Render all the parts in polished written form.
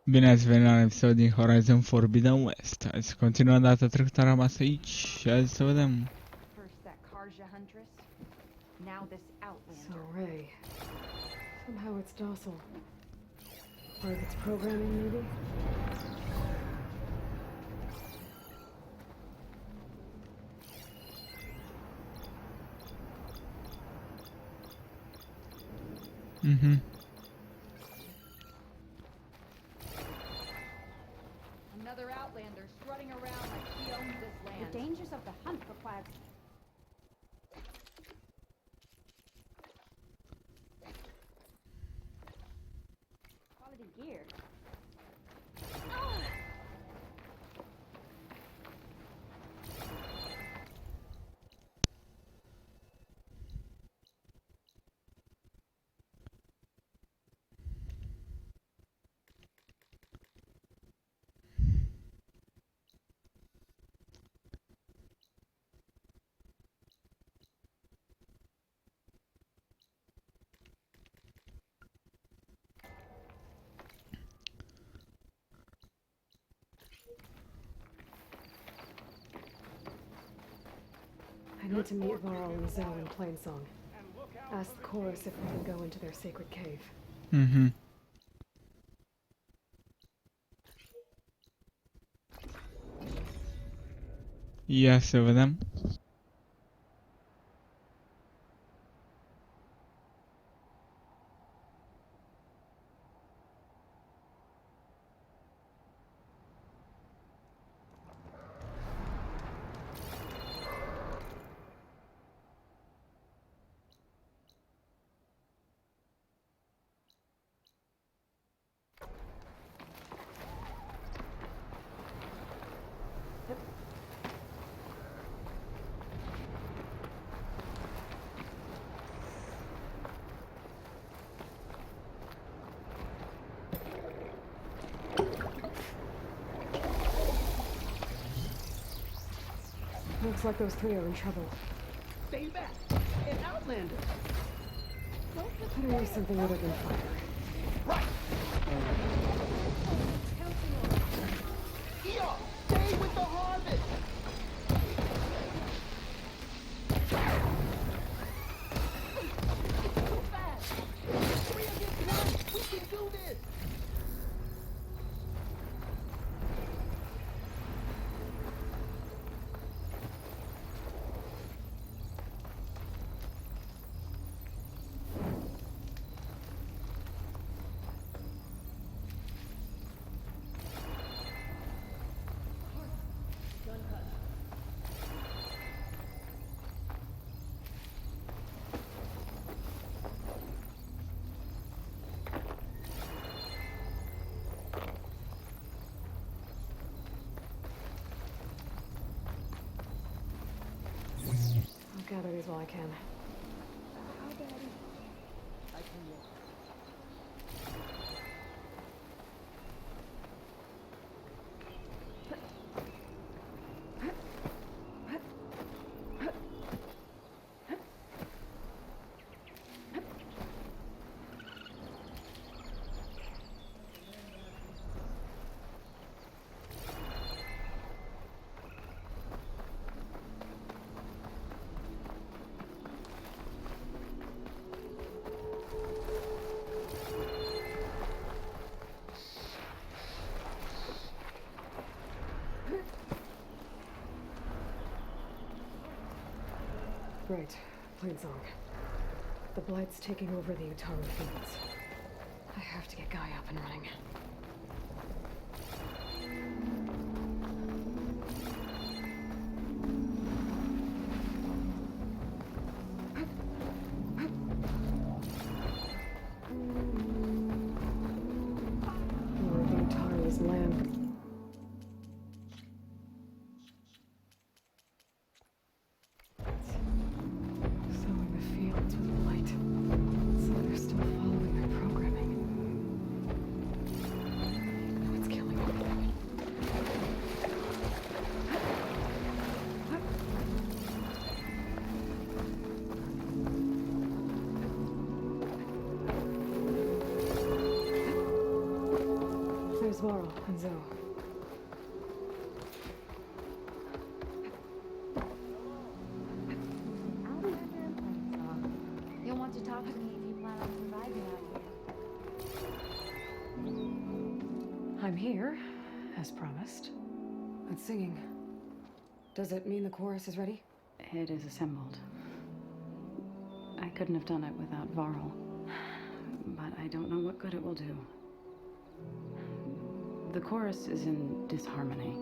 Bine ați venit la un episod din Horizon Forbidden West. Hai să continuăm data trecută, am rămas aici și hai să vedem. So Ray. Somehow it's docile. Part of its programming, maybe? Another outlander strutting around like he owns this land. The dangers of the hunt require quality gear. I need to meet Varl and Zoe in Plainsong. Ask the chorus if we can go into their sacred cave. Ia să vedem. Looks like those three are in trouble. Stay back! An outlander! Better use something other than fire. Right! Eeyore, stay with the harvest! Too fast! 3 against 1! We can do this! I'll gather these while I can. I can walk. Right, Plainsong. The Blight's taking over the Utaru fields. I have to get Gaia up and running. Or the Utaru's land. Sowing the fields with light. So they're still following their programming. No, it's killing me. There's Varl and Zoe. Outlander and Planesong. You'll want to talk to me if you plan on surviving out here. I'm here, as promised. But singing. Does it mean the chorus is ready? It is assembled. I couldn't have done it without Varl, but I don't know what good it will do. The chorus is in disharmony.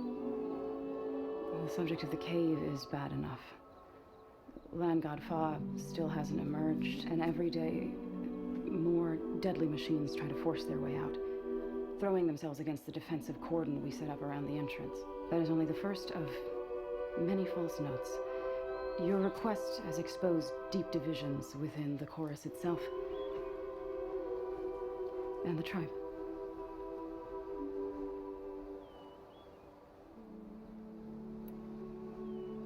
The subject of the cave is bad enough. Land God Fa still hasn't emerged, and every day more deadly machines try to force their way out, throwing themselves against the defensive cordon we set up around the entrance. That is only the first of many false notes. Your request has exposed deep divisions within the chorus itself and the tribe.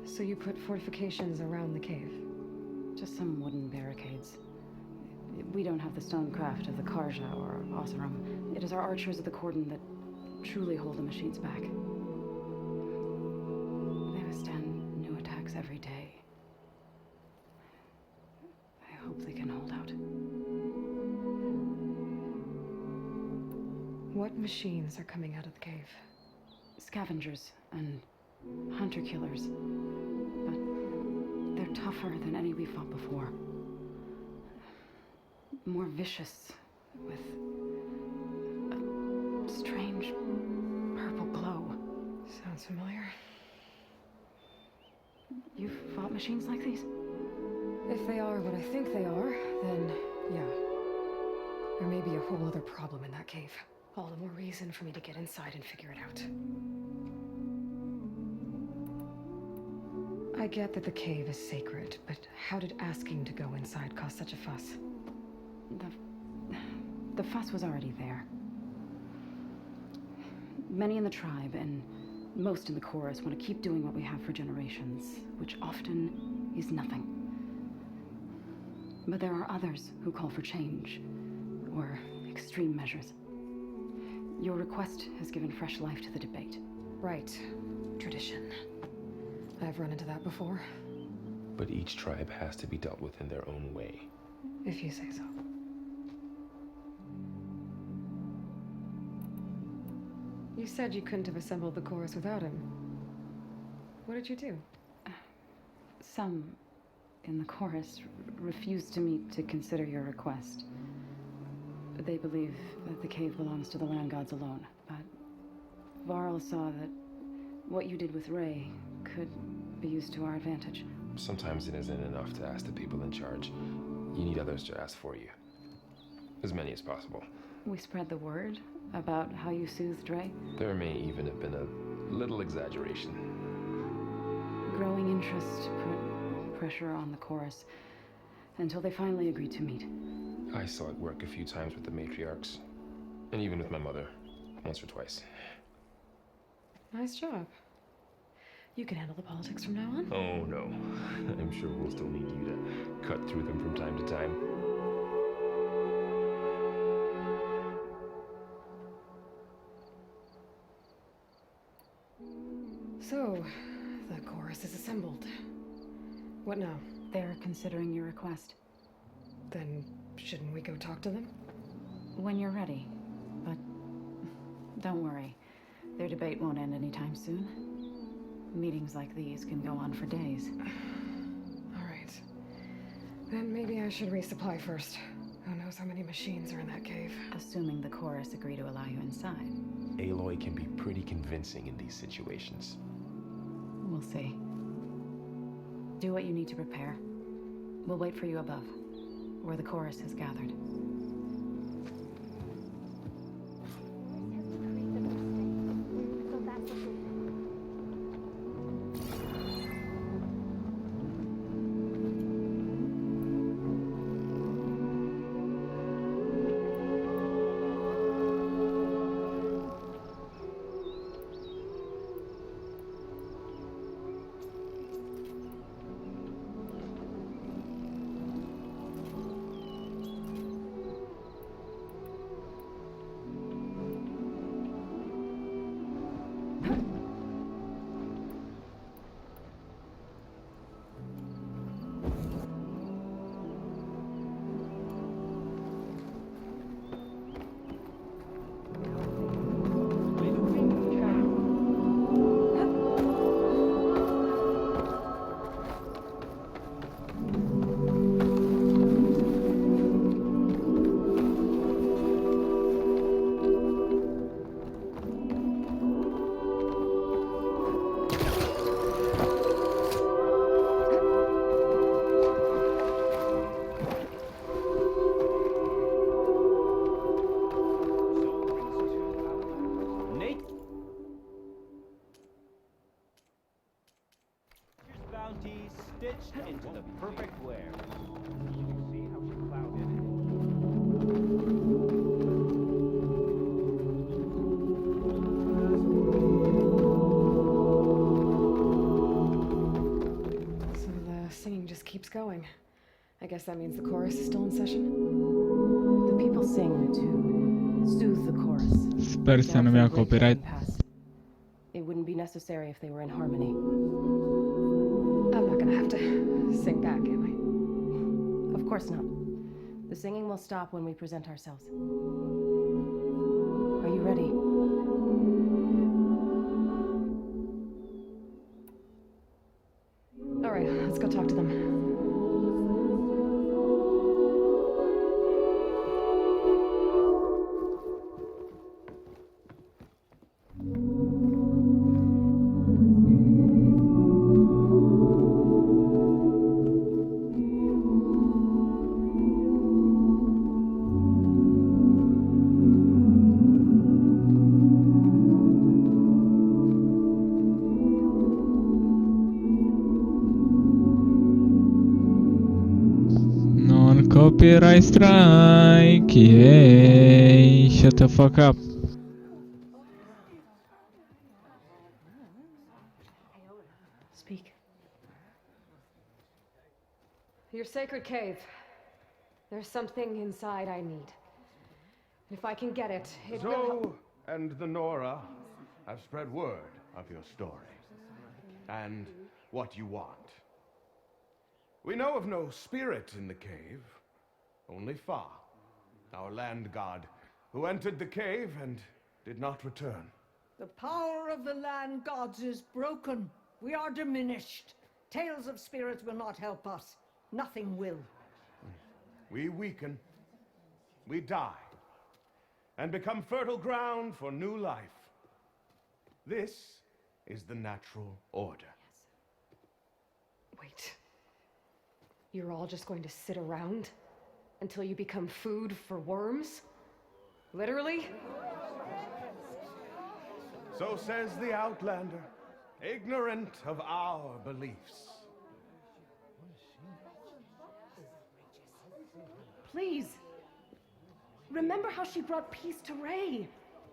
So you put fortifications around the cave? Just some wooden barricades. We don't have the stonecraft of the Karja or Oseram. It is our archers of the cordon that truly hold the machines back. They withstand new attacks every day. I hope they can hold out. What machines are coming out of the cave? Scavengers and hunter-killers. But they're tougher than any we fought before. More vicious, with a strange purple glow. Sounds familiar. You've fought machines like these? If they are what I think they are, then yeah. There may be a whole other problem in that cave. All the more reason for me to get inside and figure it out. I get that the cave is sacred, but how did asking to go inside cause such a fuss? The fuss was already there. Many in the tribe and most in the chorus want to keep doing what we have for generations, which often is nothing. But there are others who call for change, or extreme measures. Your request has given fresh life to the debate. Right. Tradition. I've run into that before. But each tribe has to be dealt with in their own way. If you say so. You said you couldn't have assembled the chorus without him. What did you do? Some in the chorus refused to meet to consider your request. They believe that the cave belongs to the land gods alone, but Varl saw that what you did with Ray could be used to our advantage. Sometimes it isn't enough to ask the people in charge. You need others to ask for you. As many as possible. We spread the word about how you soothed Ray. There may even have been a little exaggeration. Growing interest put pressure on the chorus until they finally agreed to meet. I saw it work a few times with the matriarchs. And even with my mother. Once or twice. Nice job. You can handle the politics from now on? Oh no. I'm sure we'll still need you to cut through them from time to time. So, the chorus is assembled. What now? They're considering your request. Then, shouldn't we go talk to them? When you're ready. But don't worry. Their debate won't end anytime soon. Meetings like these can go on for days. All right. Then maybe I should resupply first. Who knows how many machines are in that cave? Assuming the chorus agree to allow you inside. Aloy can be pretty convincing in these situations. We'll see. Do what you need to prepare. We'll wait for you above, where the chorus has gathered. So that's what stitched into the perfect wear. You see how she clouded it? So the singing just keeps going. I guess that means the chorus is still in session. The people sing to soothe the chorus. Sper să nu-mi Now, ia for a great copyright. time pass, it wouldn't be necessary if they were in harmony. I'm not gonna have to sing back, am I? Of course not. The singing will stop when we present ourselves. Are you ready? All right, let's go talk to them. Copyright strike, yay! Shut the fuck up. Speak. Your sacred cave. There's something inside I need. And if I can get it, it will help. Zoe and the Nora have spread word of your story and what you want. We know of no spirit in the cave, only Fa, our land god, who entered the cave and did not return. The power of the land gods is broken. We are diminished. Tales of spirits will not help us. Nothing will. We weaken, we die, and become fertile ground for new life. This is the natural order. Wait. You're all just going to sit around until you become food for worms? Literally? So says the Outlander, ignorant of our beliefs. Please. Remember how she brought peace to Ray.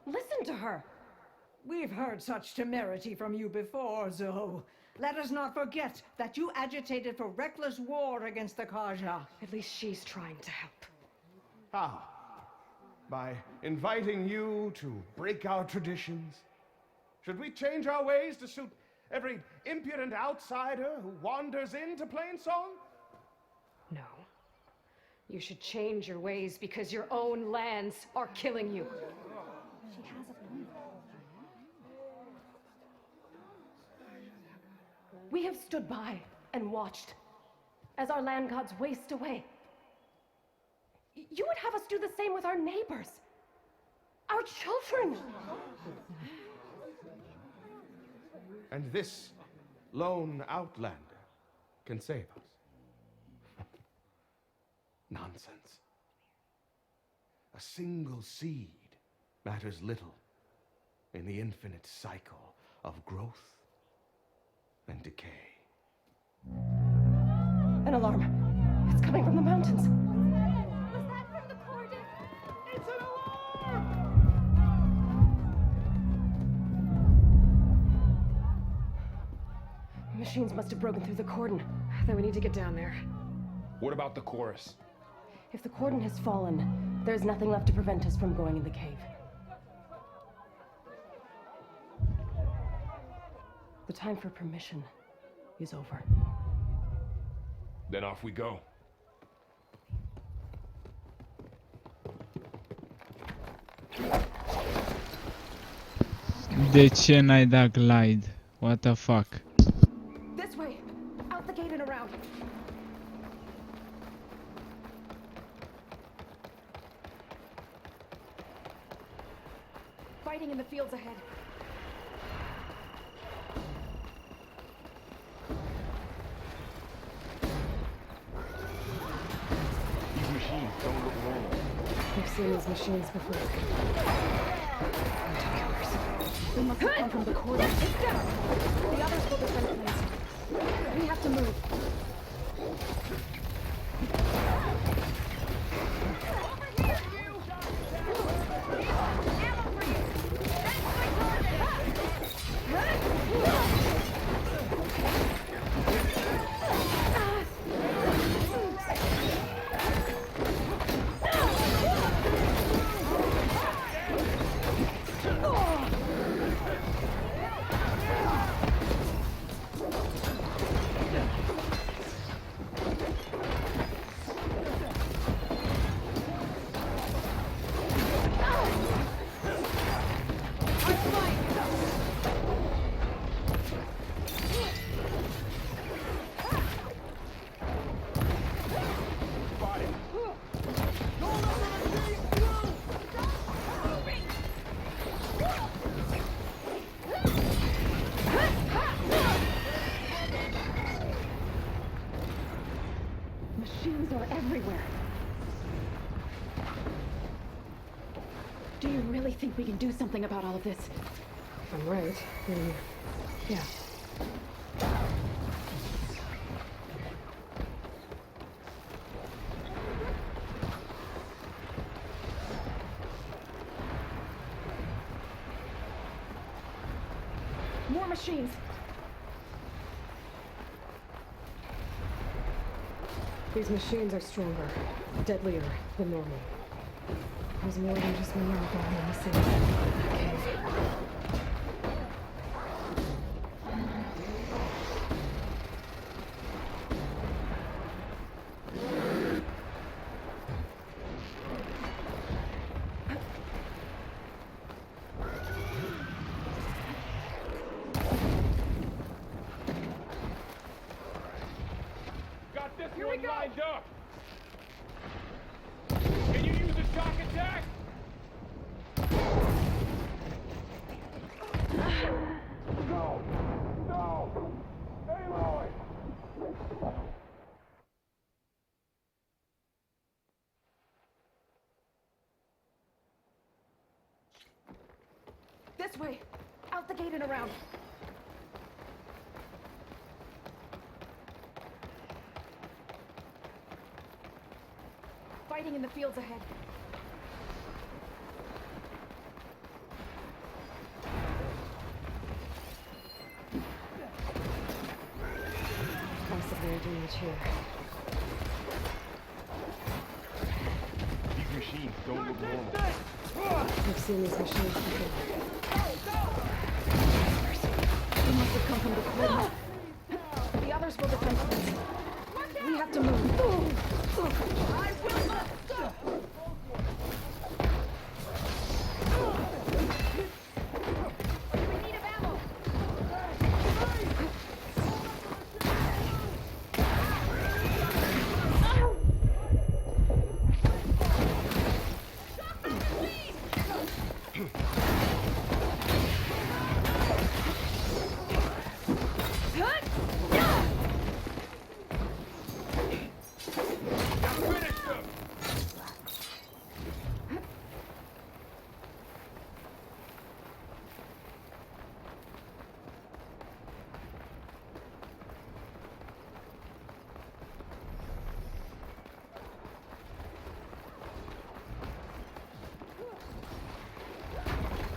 Listen to her. We've heard such temerity from you before, Zoe. Let us not forget that you agitated for reckless war against the Kaja. At least she's trying to help. How? By inviting you to break our traditions? Should we change our ways to suit every impudent outsider who wanders into Plainsong? No. You should change your ways because your own lands are killing you. She has a point. We have stood by and watched as our land gods waste away. You would have us do the same with our neighbors, our children. And this lone outlander can save us. Nonsense. A single seed matters little in the infinite cycle of growth and decay. An alarm. It's coming from the mountains. Was that from the cordon? It's an alarm! Machines must have broken through the cordon. Then we need to get down there. What about the chorus? If the cordon has fallen, there's nothing left to prevent us from going in the cave. The time for permission is over. Then off we go. De ce n-ai dat glide? What the fuck? This way! Out the gate and around! Fighting in the fields ahead. These machines don't look normal. We've seen these machines before. They must have come from the cordon. It's down! The others will defend the place. We have to move. Machines are everywhere. Do you really think we can do something about all of this? If I'm right, then yeah. More machines! These machines are stronger, deadlier than normal. There's more than just one miracle in the city. Cave. Got this one lined up. Can you use a shock attack? No! No! Aloy! This way! Out the gate and around! Fighting in the fields ahead. Possibly a damage here. These machines don't look normal. I've seen these machines before. They must have come from the corner. The others will defend us. We have to move. I will not stop! We need ammo!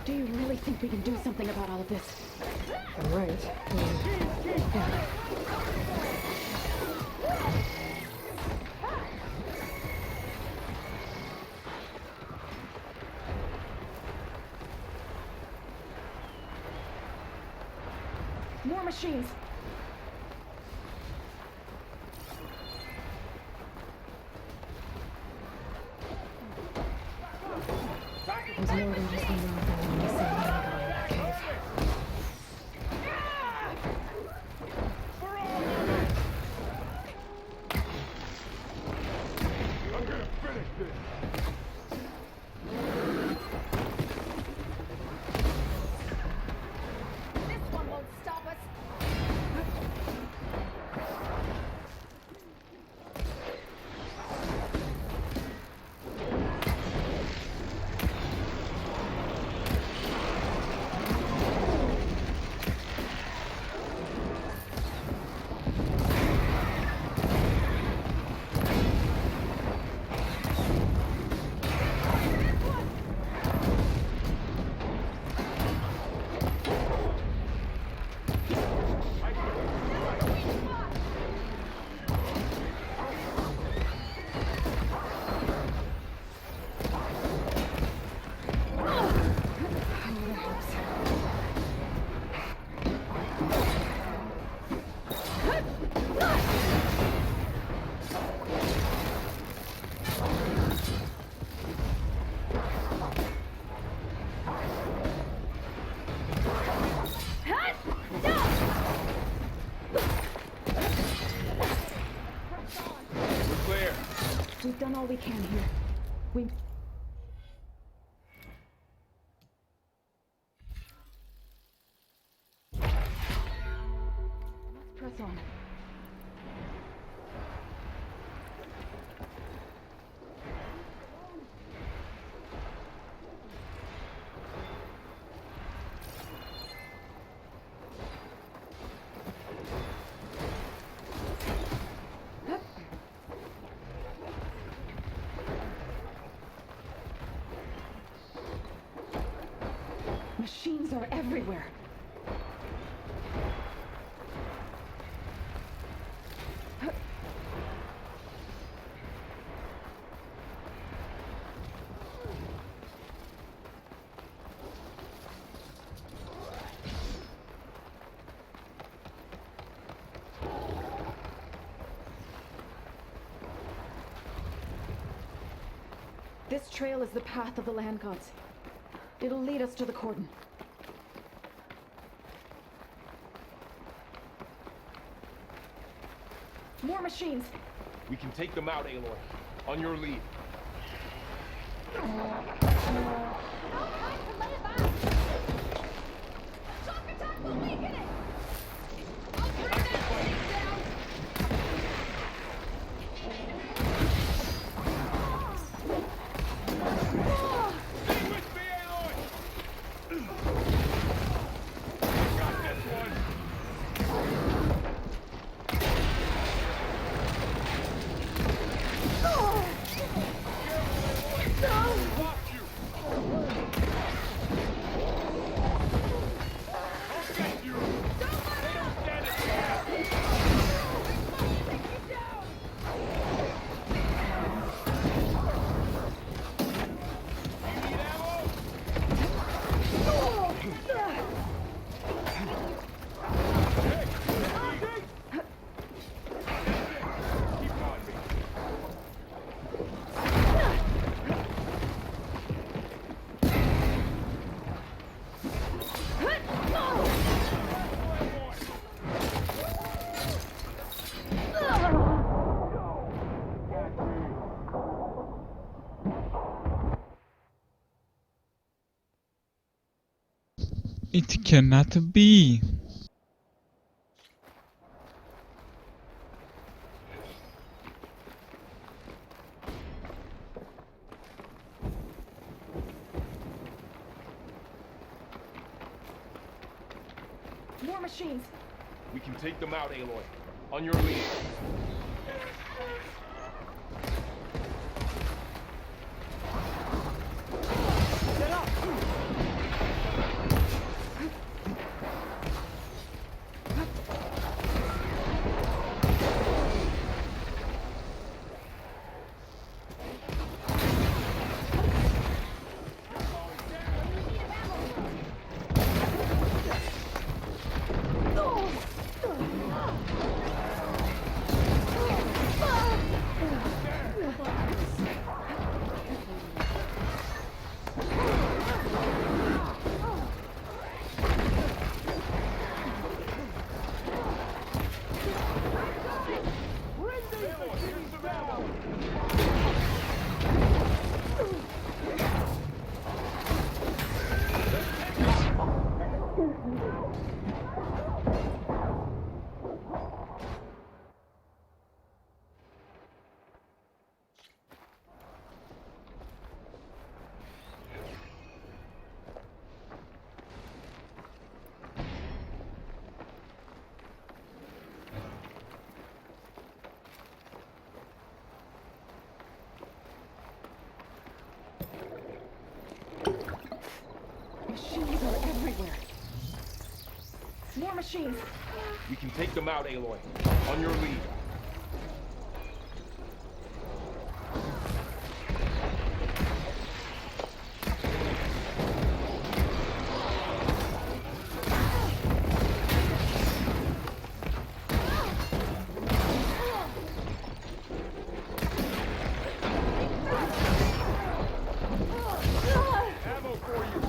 Do you really think we can do something about all of this? I'm right. Yeah. More machines! There's more than just one miracle in the city in that cave. I'm gonna finish this. This one won't stop us. done all we can here. We... Let's press on. Machines are everywhere. This trail is the path of the land gods. It'll lead us to the cordon. More machines! We can take them out, Aloy. On your lead. No time to lay it back! Shock attack will weaken it! I'll bring that thing down! Stay with me, Aloy! I got this one! It cannot be. More machines! We can take them out, Aloy. On your lead. Machines are everywhere. More machines! We can take them out, Aloy. On your lead. Ammo for you!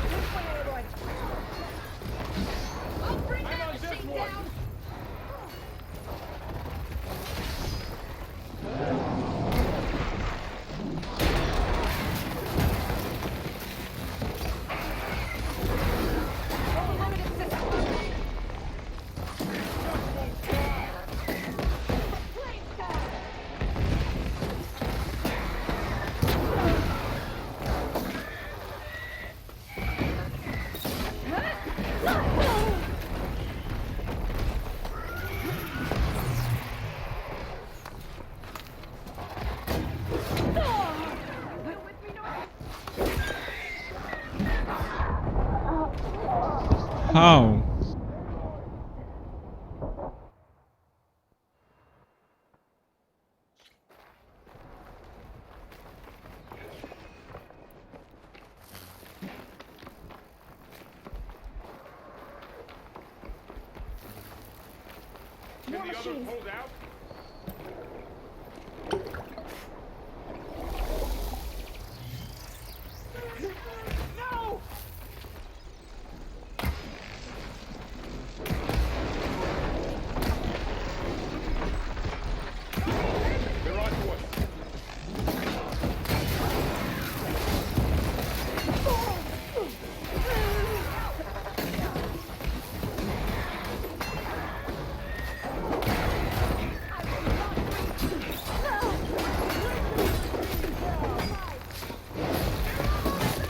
This way, How? Can the others hold out? No! They're on to us.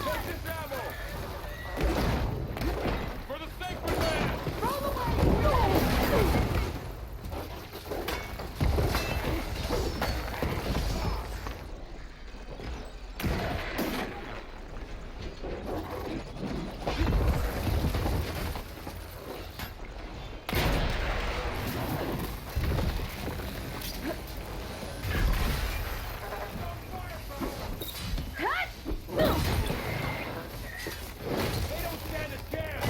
Take this ammo! For the sacred land! They don't stand a chance!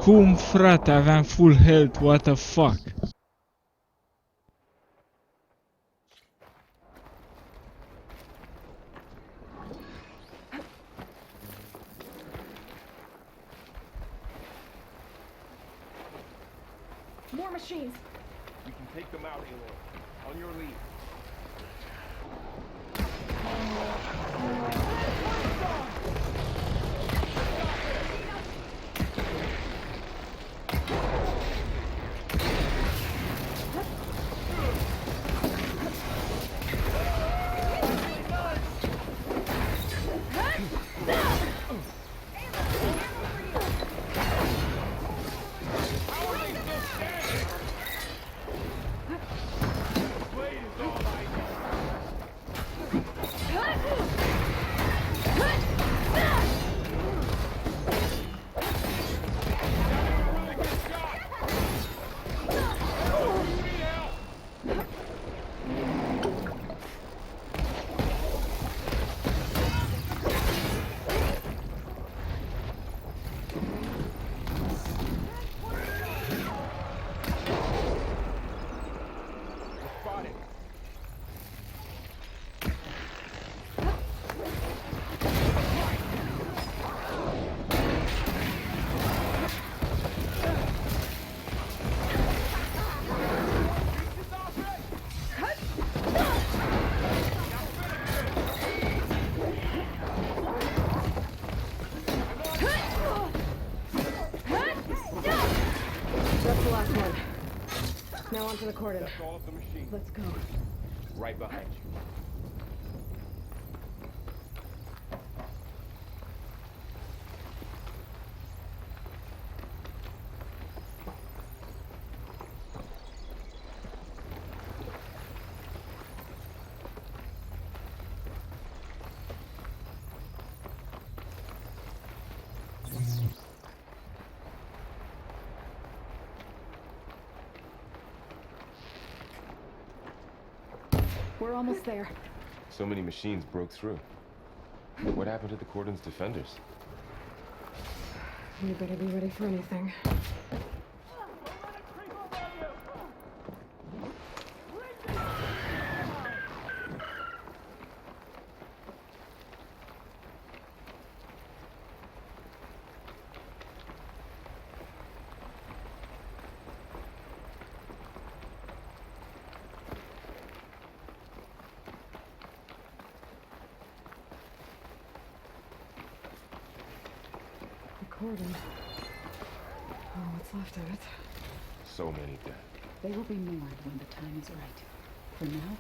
Cum, frate, aveam full health, what the fuck? More machines. We can take them out, Aloy. On your lead. How are they still standing? Blade is all I need. Really good shot. Oh, you need help. Spotted. That's the last one. Now onto the cordon. That's all of the machine. Let's go. Right behind you. We're almost there. So many machines broke through. What happened to the cordon's defenders? You better be ready for anything. cordon. Oh, what's left of it? So many dead. They will be mourned when the time is right. For now,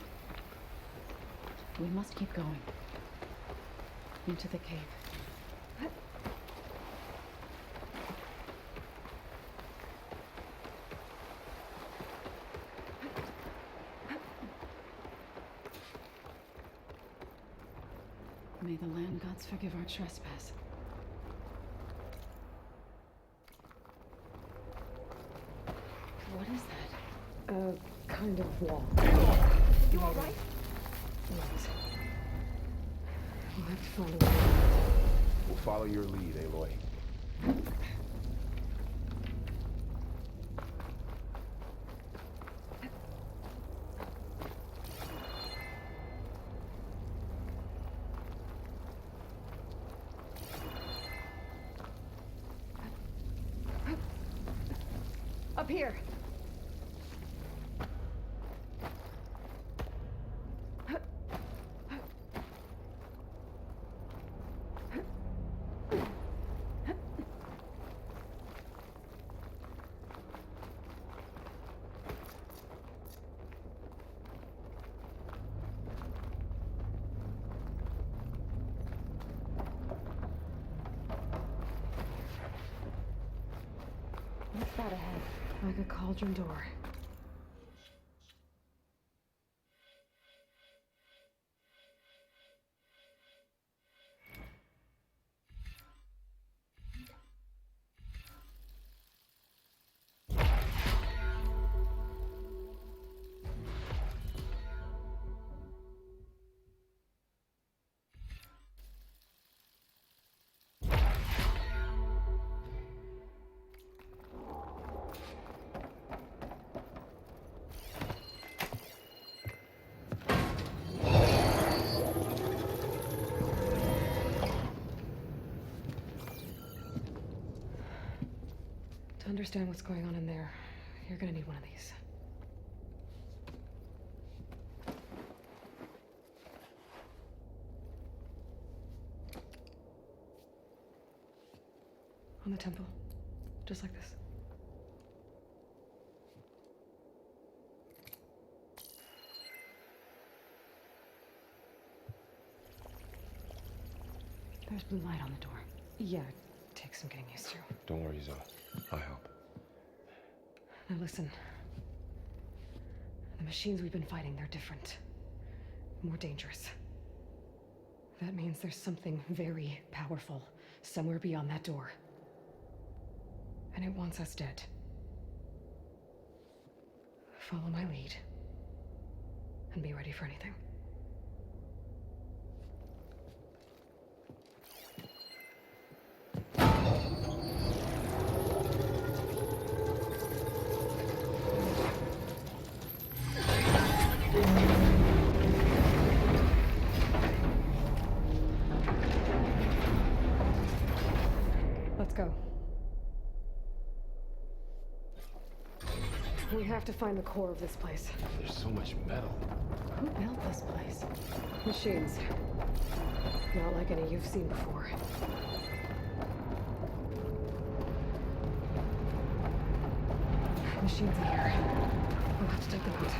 we must keep going. Into the cave. May the land gods forgive our trespass. What is that? A kind of wall. You alright? Yes. We'll have to find a way. We'll follow your lead, Aloy. Up here! What's that ahead? Like a cauldron door. To understand what's going on in there, you're gonna need one of these. On the temple. Just like this. There's blue light on the door. Yeah, it takes some getting used to. Don't worry, Zoe. I'll help. Now listen. The machines we've been fighting, they're different. More dangerous. That means there's something very powerful somewhere beyond that door. And it wants us dead. Follow my lead. And be ready for anything. Let's go. We have to find the core of this place. There's so much metal. Who built this place? Machines. Not like any you've seen before. Machines in here. We'll have to take them out.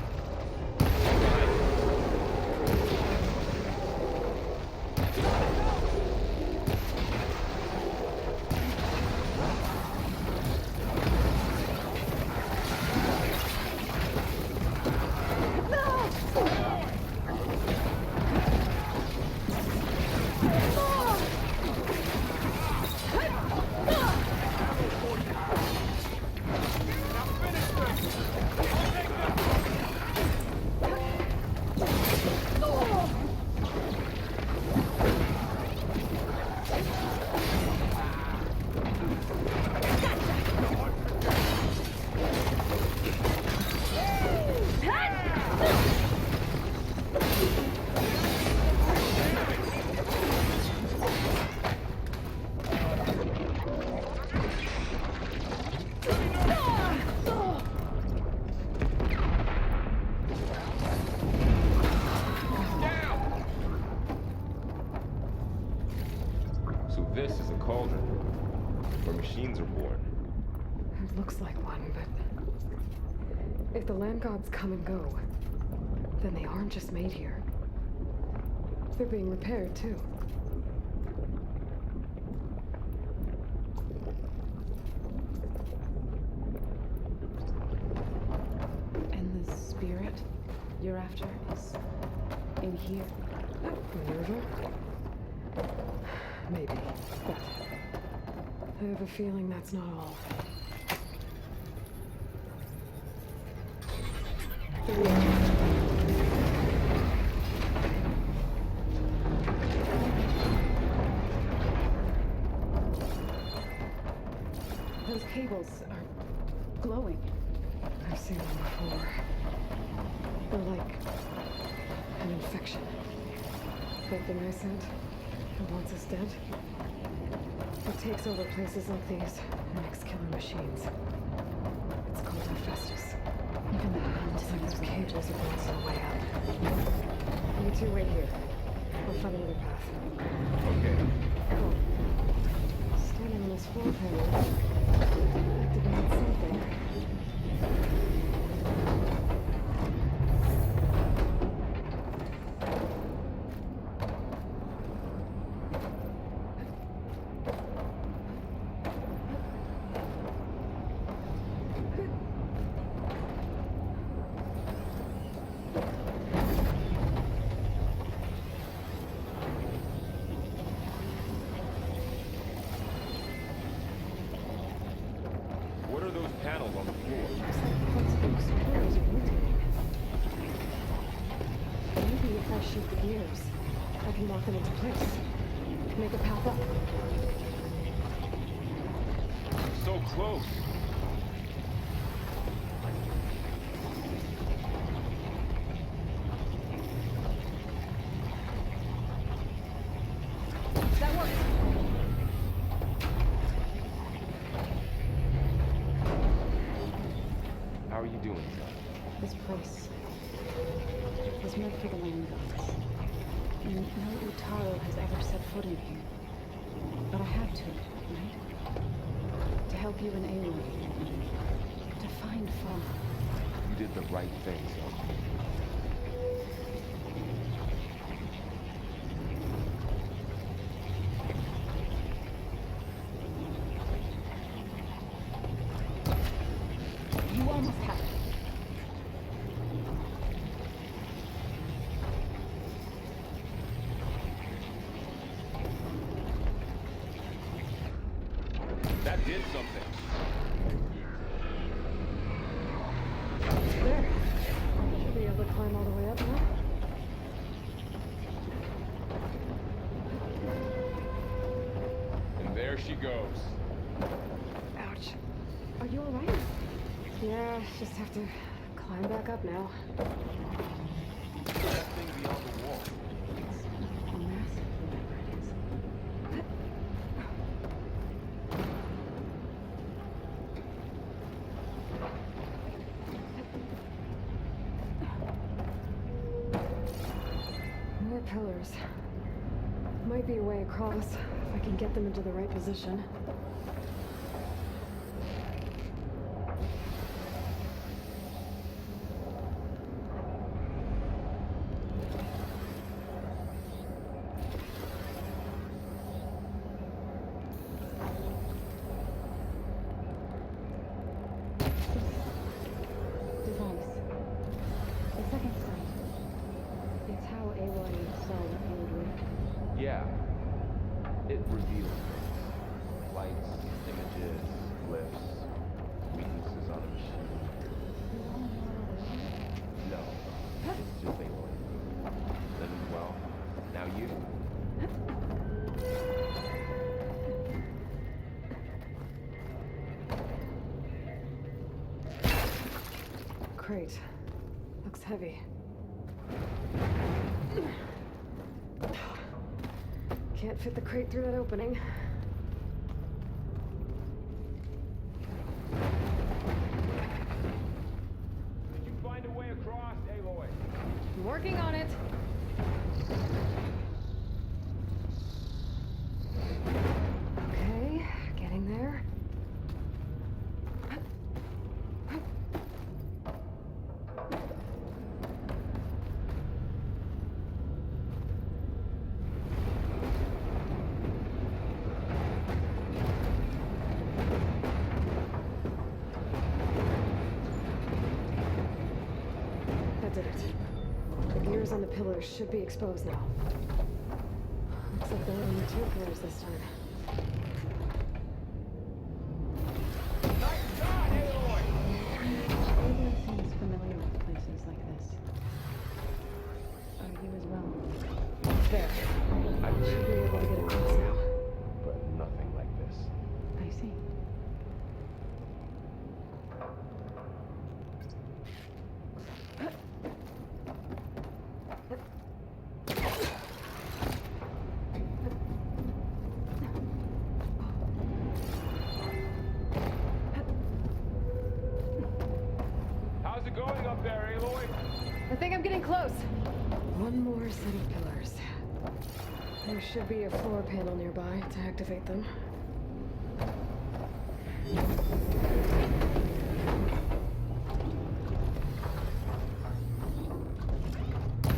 where machines are born. It looks like one, but if the land gods come and go, then they aren't just made here. They're being repaired, too. And the spirit you're after is in here? Minerva? Maybe, but I have a feeling that's not all. Those cables are glowing. I've seen them before. They're like an infection. That thing I sent, that wants us dead. It takes over places like these and makes killer machines. It's called Hephaestus. Even the Looks like those cages are going some way up. You two wait here. I'll find another path. Okay. Cool. Standing on this floor panel, activated something. What are those panels on the floor? Flexible explorers are rotating. Maybe if I shoot the gears, I can lock them into place. Make a path up. So close. That works. How are you doing, son? This place was meant for the land gods. And no Utaro has ever set foot in here. But I had to, right? To help you and Aloy. To find Fa. You did the right thing, son. You almost had it. That did something. There. Should be able to climb all the way up now. And there she goes. Ouch. Are you alright? Yeah, just have to climb back up now. That thing beyond the wall. A massive, whatever it is. More pillars. Might be a way across, if I can get them into the right position. Device. The second sight. It's how Aloy saw what you would read. Yeah. It reveals things. Lights, images, glyphs, weaknesses on a machine. No. It's just Aloy. Then, well, now you. Crate. Looks heavy. Can't fit the crate through that opening. Did you find a way across, Aloy? I'm working on it. Okay, getting there. That did it. The gears on the pillars should be exposed now. Looks like there are only 2 pillars this time. Everyone seems familiar with places like this. Are you as well? There. I should be able to get across now. But nothing like this. I see. How's it going up there, Aloy? I think I'm getting close. One more set of pillars. There should be a floor panel nearby to activate them.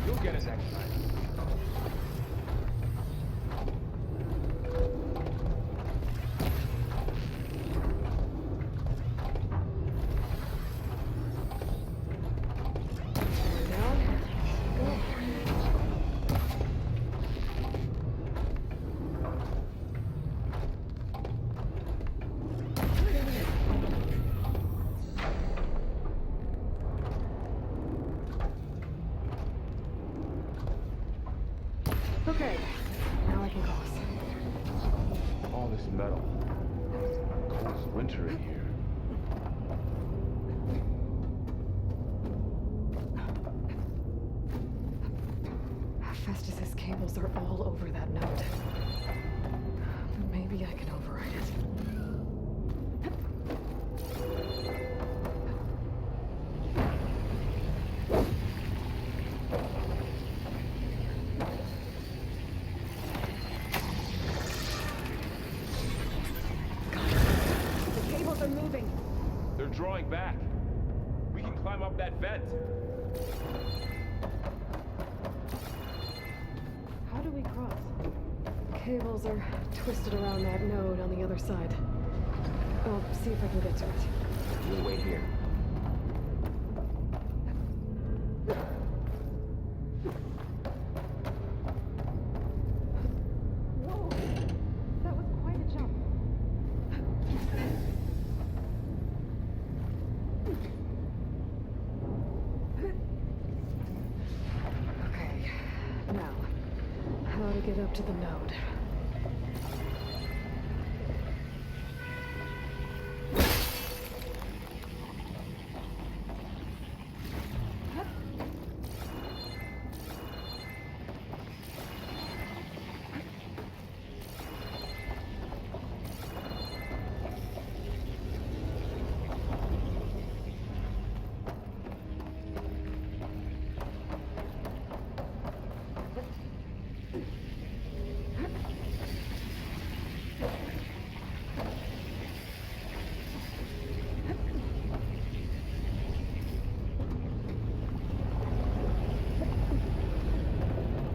You'll get it next time. Down. Go. Okay, now I can cross. All this metal. Cold as winter in here. Festus's cables are all over that node. But maybe I can override it. The cables are moving. They're drawing back. We can climb up that vent. How do we cross? Cables are twisted around that node on the other side. I'll see if I can get to it. We'll wait here. Whoa! That was quite a jump. Okay, now, how to get up to the node?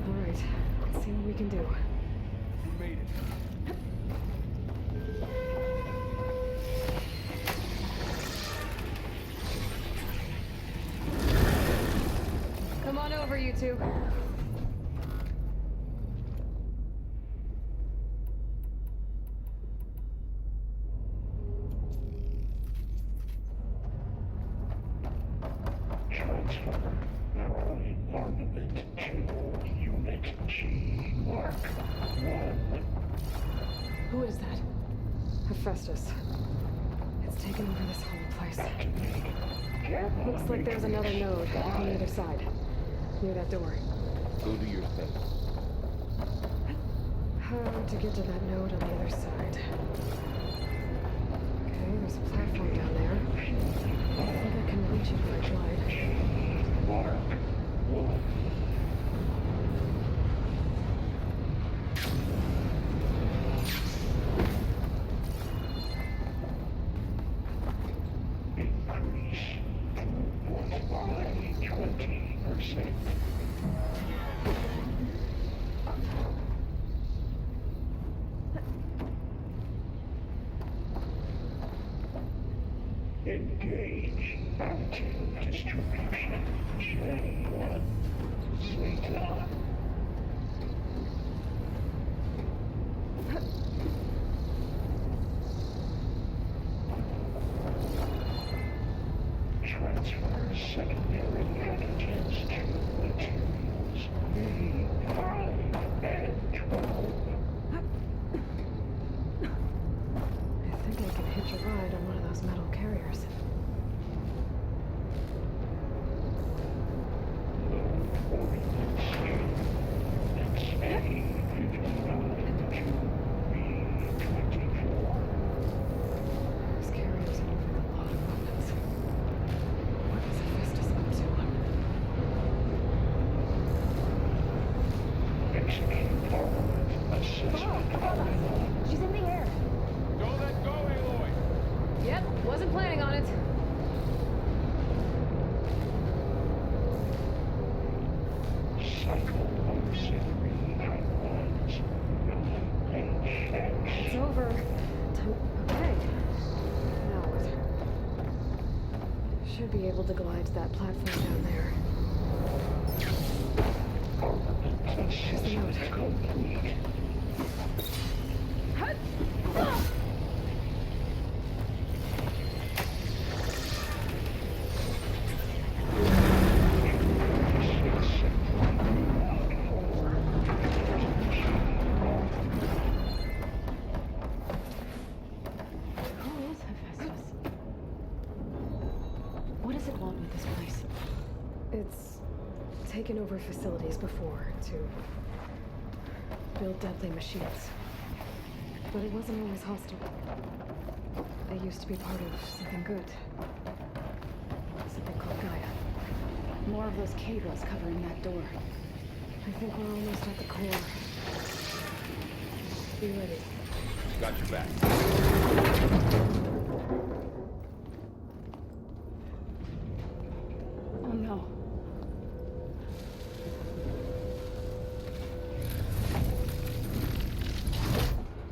All right, let's see what we can do. You made it. Come on over, you two. Who is that? Hephaestus. It's taken over this whole place. Looks like there's another node on the other side. Near that door. Go do your thing. How to get to that node on the other side? Okay, there's a platform down there. I think I can reach it if I glide. Engage. I think I can hitch a ride on one of those metal carriers. Those carriers are moving a lot of weapons. What is Hephaestus up to? She's in the air. Don't let go, Aloy! Yep, wasn't planning on it. It's over. Okay. Now what? Should be able to glide to that platform down there. Here's the note. Who is Hephaestus? What does it want with this place? It's taken over facilities before to build deadly machines. But it wasn't always hostile. They used to be part of something good. Something called Gaia. More of those cables covering that door. I think we're almost at the core. Be ready. Got your back. Oh no.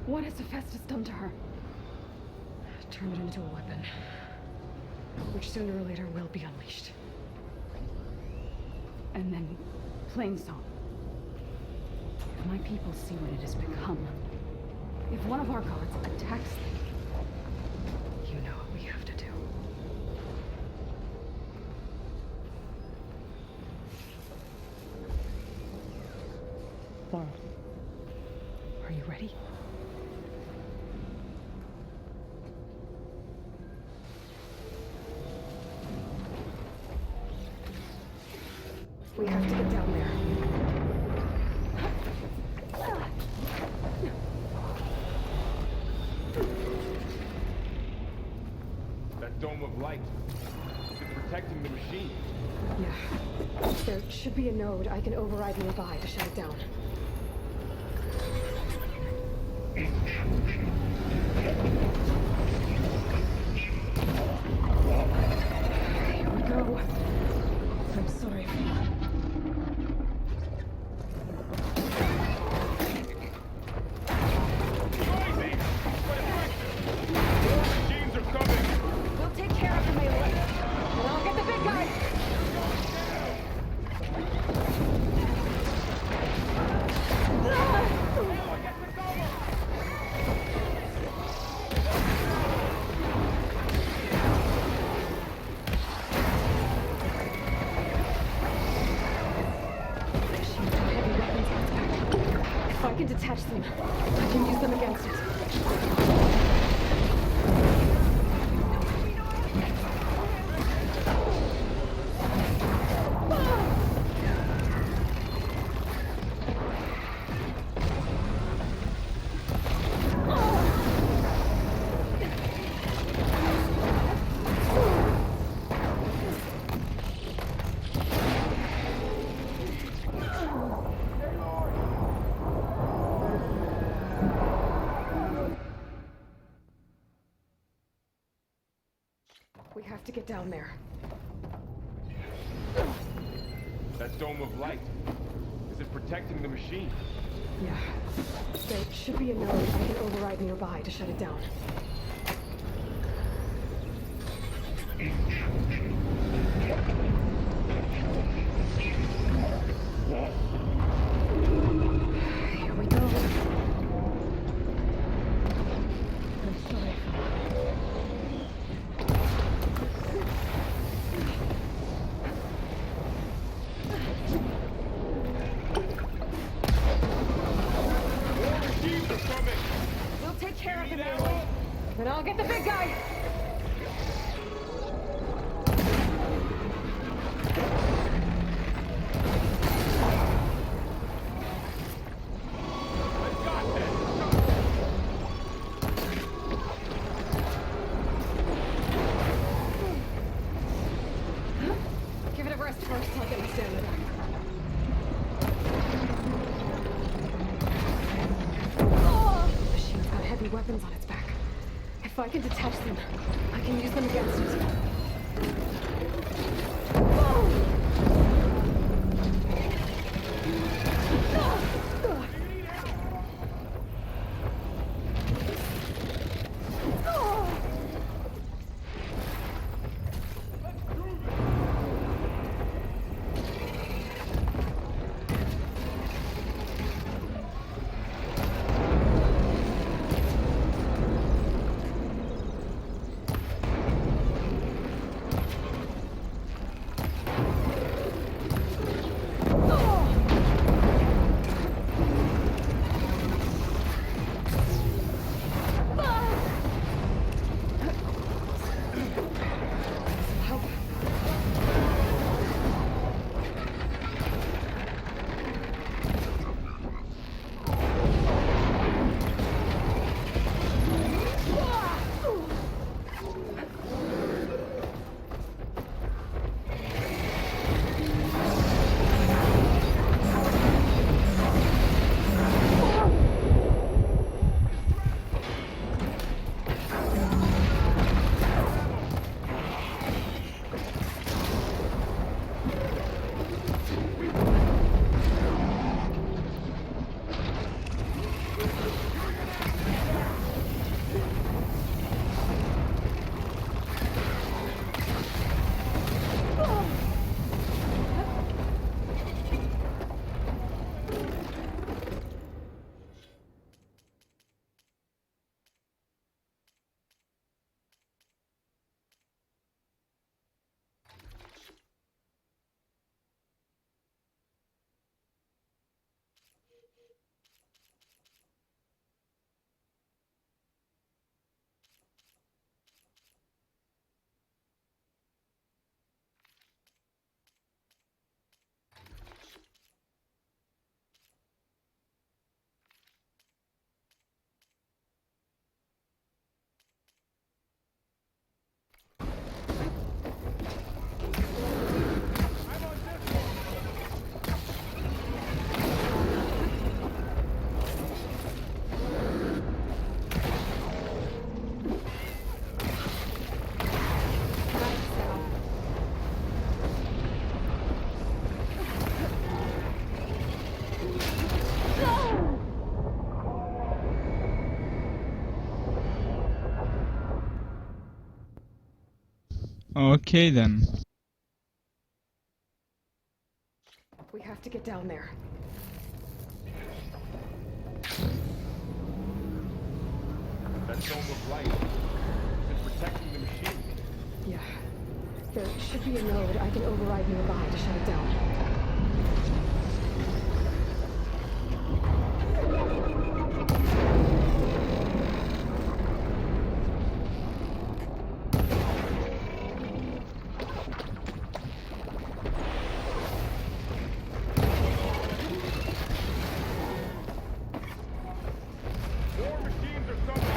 What has Hephaestus done to her? Turn it into a weapon. Which sooner or later will be unleashed. And then Plainsong. If my people see what it has become, if one of our gods attacks them, You know what we have to do. Laurel, Are you ready? We have to get down there. That dome of light. Is it protecting the machine? Yeah. There should be a node I can override nearby to shut it down. Here we go. I'm sorry. Crazy! But effective! More machines are coming! We'll take care of them, Aloy. And I'll get the big guy. Aloy, get the dome! Machines are heavy weapons on its back. If I can detach them, I can use them against it. We have to get down there. That dome of light. Is it protecting the machine? Yeah. There should be a node I can override nearby to shut it down. I'll get the big guy! Give it a rest first, I'll get my stamina back. Oh! The machine's got heavy weapons on its back. If I can detach them, I can use them against it. Oh! Okay then. We have to get down there. That dome of light is protecting the machine. Yeah. There should be a node I can override nearby to shut it down. More machines are coming.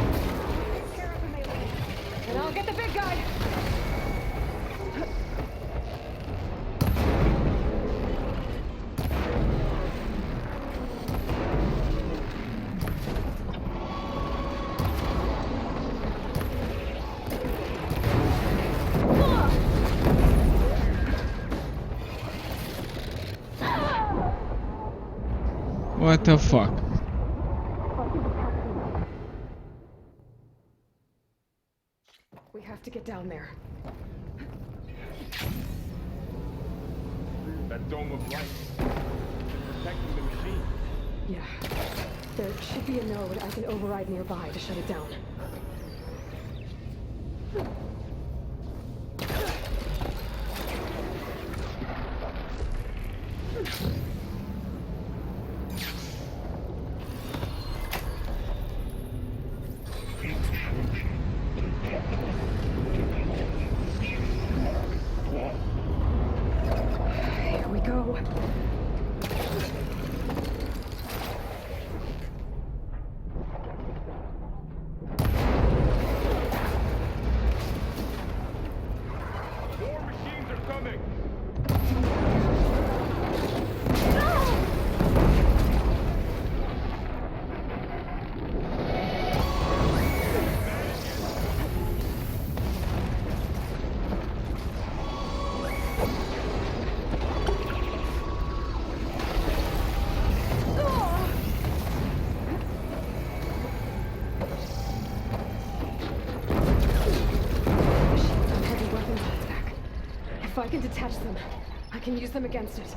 Take care of the melee. And I'll get the big guy! What the fuck? We have to get down there. That dome of light is protecting the machine. Yeah. There should be a node I can override nearby to shut it down. go. More machines are coming! Heavy weapons on its back. If I can detach them, I can use them against it.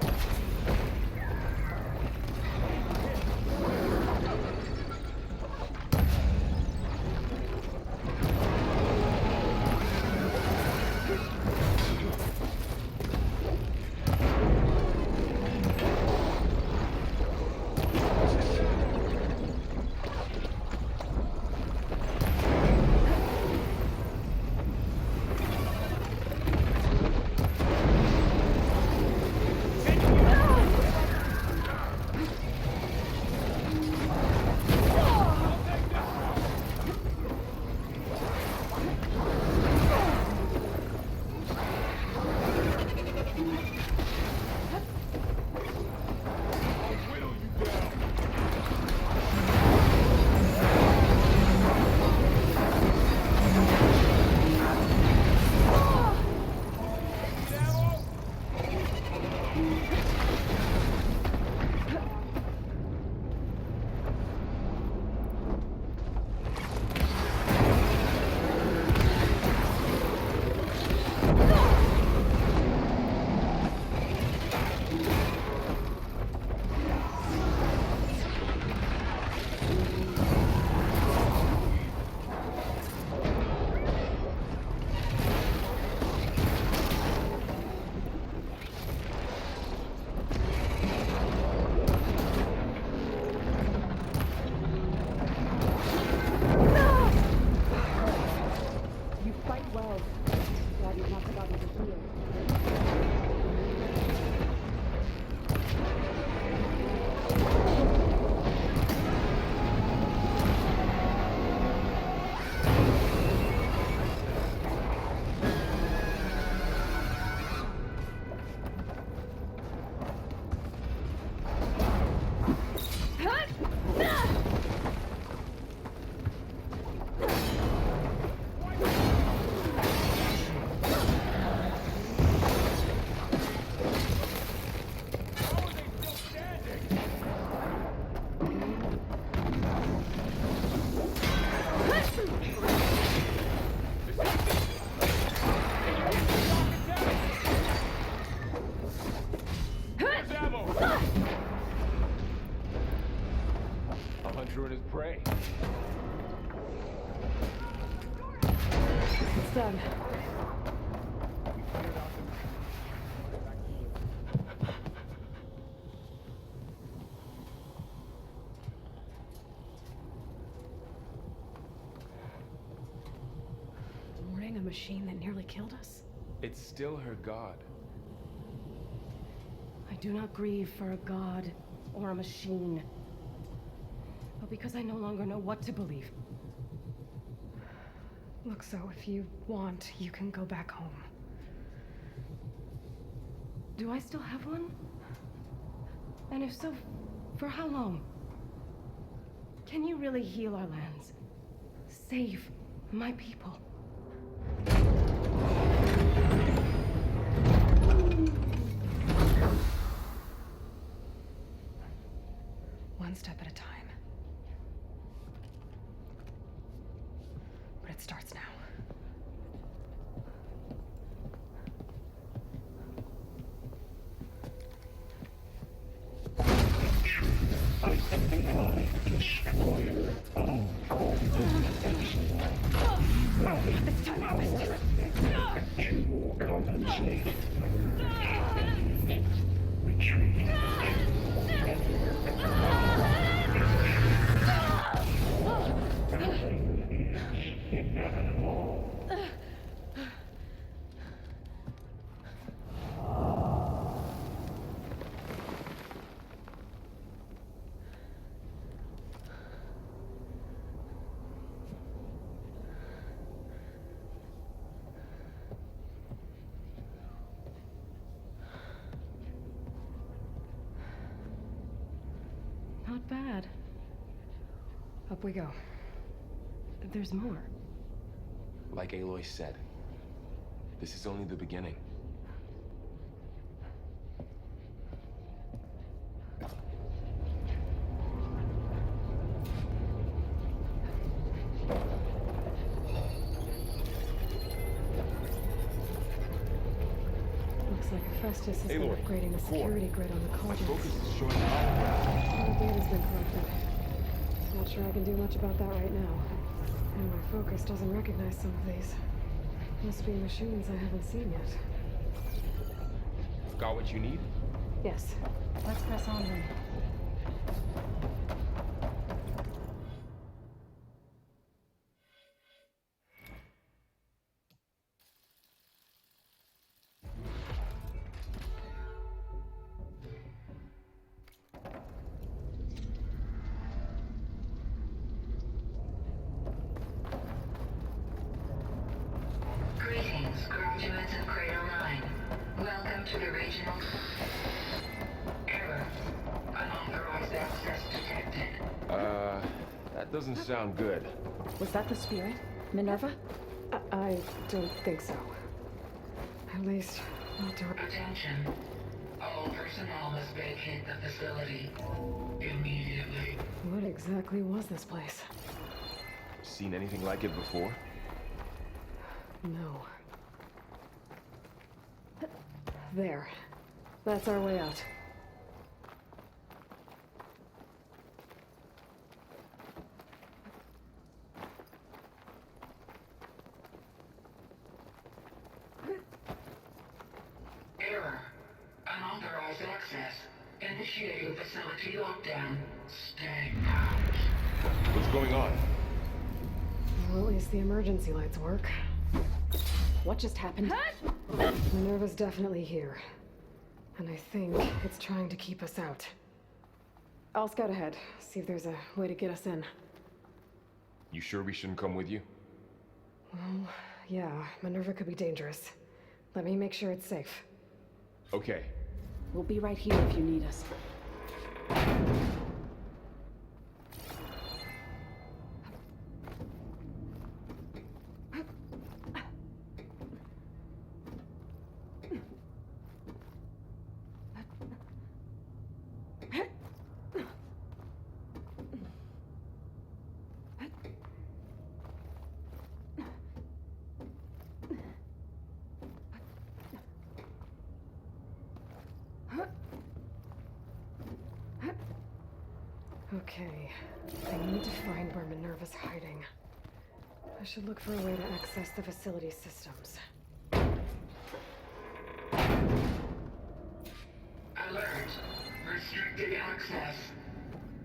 Hunter and his prey. It's done. Mourning a machine that nearly killed us? It's still her god. I do not grieve for a god or a machine, but because I no longer know what to believe. Look, so if you want, you can go back home. Do I still have one? And if so, for how long? Can you really heal our lands? Save my people? One step at a time. But it starts now. This time I missed it. To compensate. Retreat. Not bad. Up we go. There's more. Like Aloy said, this is only the beginning. Looks like Festus has been Aloy, upgrading the security grid on the My cauldrons. focus is showing hologram. All the data's been corrupted. Not sure I can do much about that right now. And my focus doesn't recognize some of these. Must be machines I haven't seen yet. Got what you need? Yes. Let's press on then. Greetings, graduates of Cradle 9. Welcome to the regional... Error. Unauthorized access detected. That doesn't sound good. Was that the spirit? Minerva? I don't think so. At least, not to... Attention. All personnel must vacate the facility immediately. What exactly was this place? Seen anything like it before? No. There. That's our way out. Error. Unauthorized access. Initiating facility lockdown. Stay out. What's going on? Well, at least the emergency lights work. What just happened? Minerva's definitely here. And I think it's trying to keep us out. I'll scout ahead, see if there's a way to get us in. You sure we shouldn't come with you? Well, yeah, Minerva could be dangerous. Let me make sure it's safe. Okay. We'll be right here if you need us. Okay, I need to find where Minerva's hiding. I should look for a way to access the facility systems. Alert. Restricted access.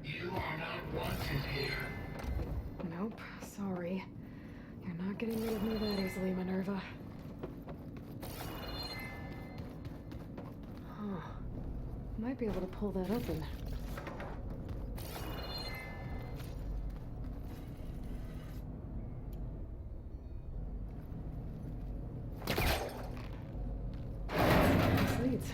You are not wanted here. Nope, sorry. You're not getting rid of me that easily, Minerva. Huh. Might be able to pull that open. This leads.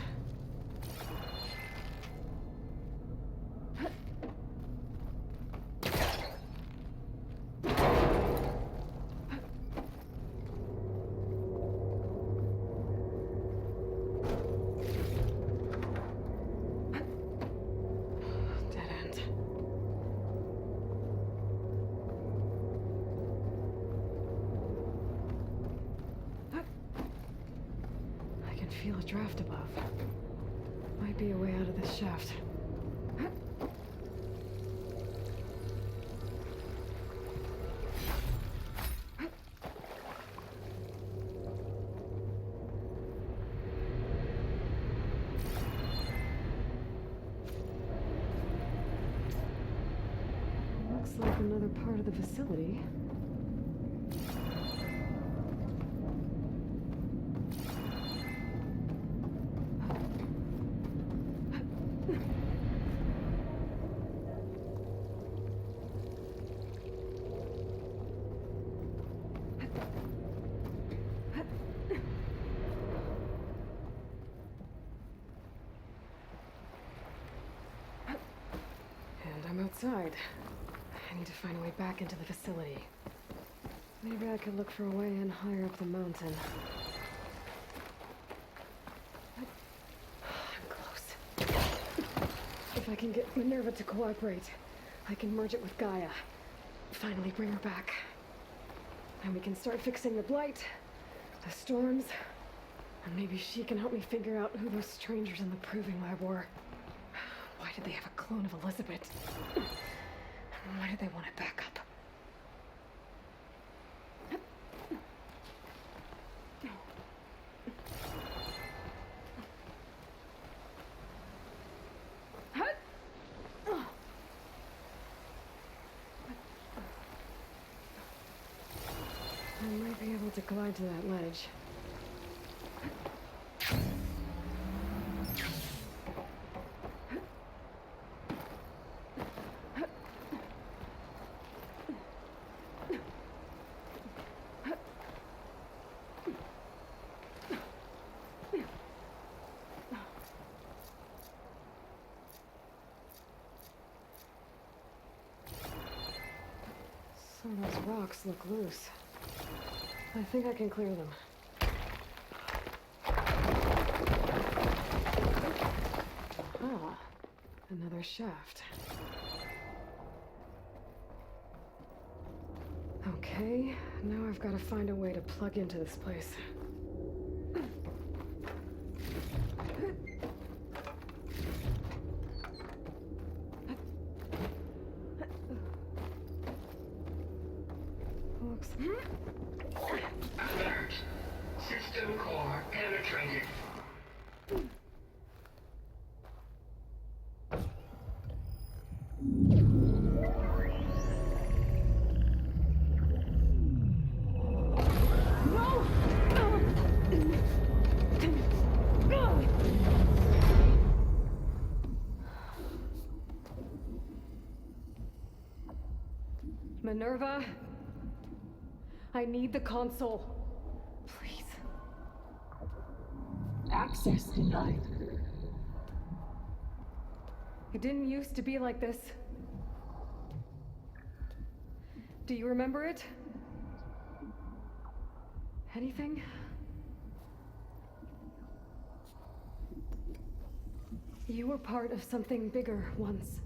Dead end. I can feel a draft above. Might be a way out of this shaft. Looks like another part of the facility. And I'm outside. I need to find a way back into the facility. Maybe I could look for a way in higher up the mountain. I'm close. If I can get Minerva to cooperate, I can merge it with Gaia. Finally bring her back. And we can start fixing the blight, the storms, and maybe she can help me figure out who those strangers in the proving lab were. Why did they have a clone of Elizabeth? And why did they want it back up? I might be able to glide to that ledge. Some of those rocks look loose. I think I can clear them. Ah, another shaft. Okay, now I've got to find a way to plug into this place. Looks... Alert. System core penetrated. Minerva, I need the console. Please. Access denied. It didn't used to be like this. Do you remember it? Anything? You were part of something bigger once.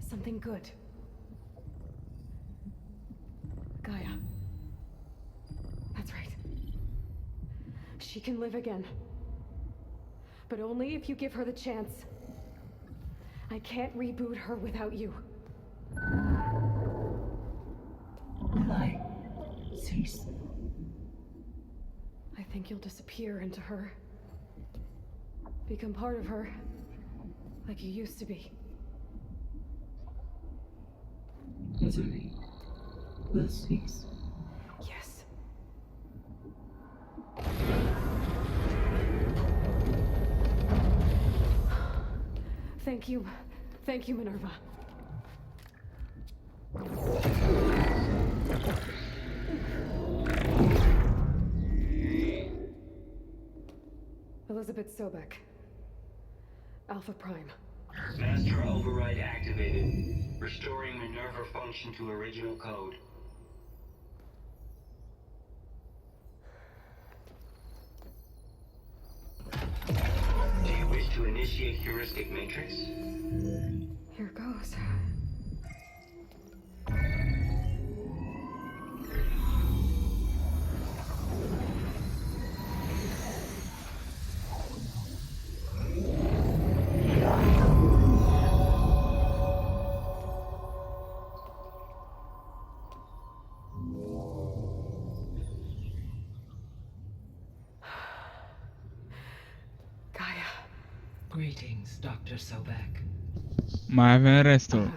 Something good. Gaia. That's right. She can live again. But only if you give her the chance. I can't reboot her without you. Why? Cease. I think you'll disappear into her. Become part of her. Like you used to be. Misery will cease. Yes. Thank you. Thank you, Minerva. Elizabeth Sobek. Alpha Prime. Master override activated. Restoring Minerva function to original code. Do you wish to initiate heuristic matrix? Here goes. Gaia. Greetings, Dr. Sobek. Mai avem restul.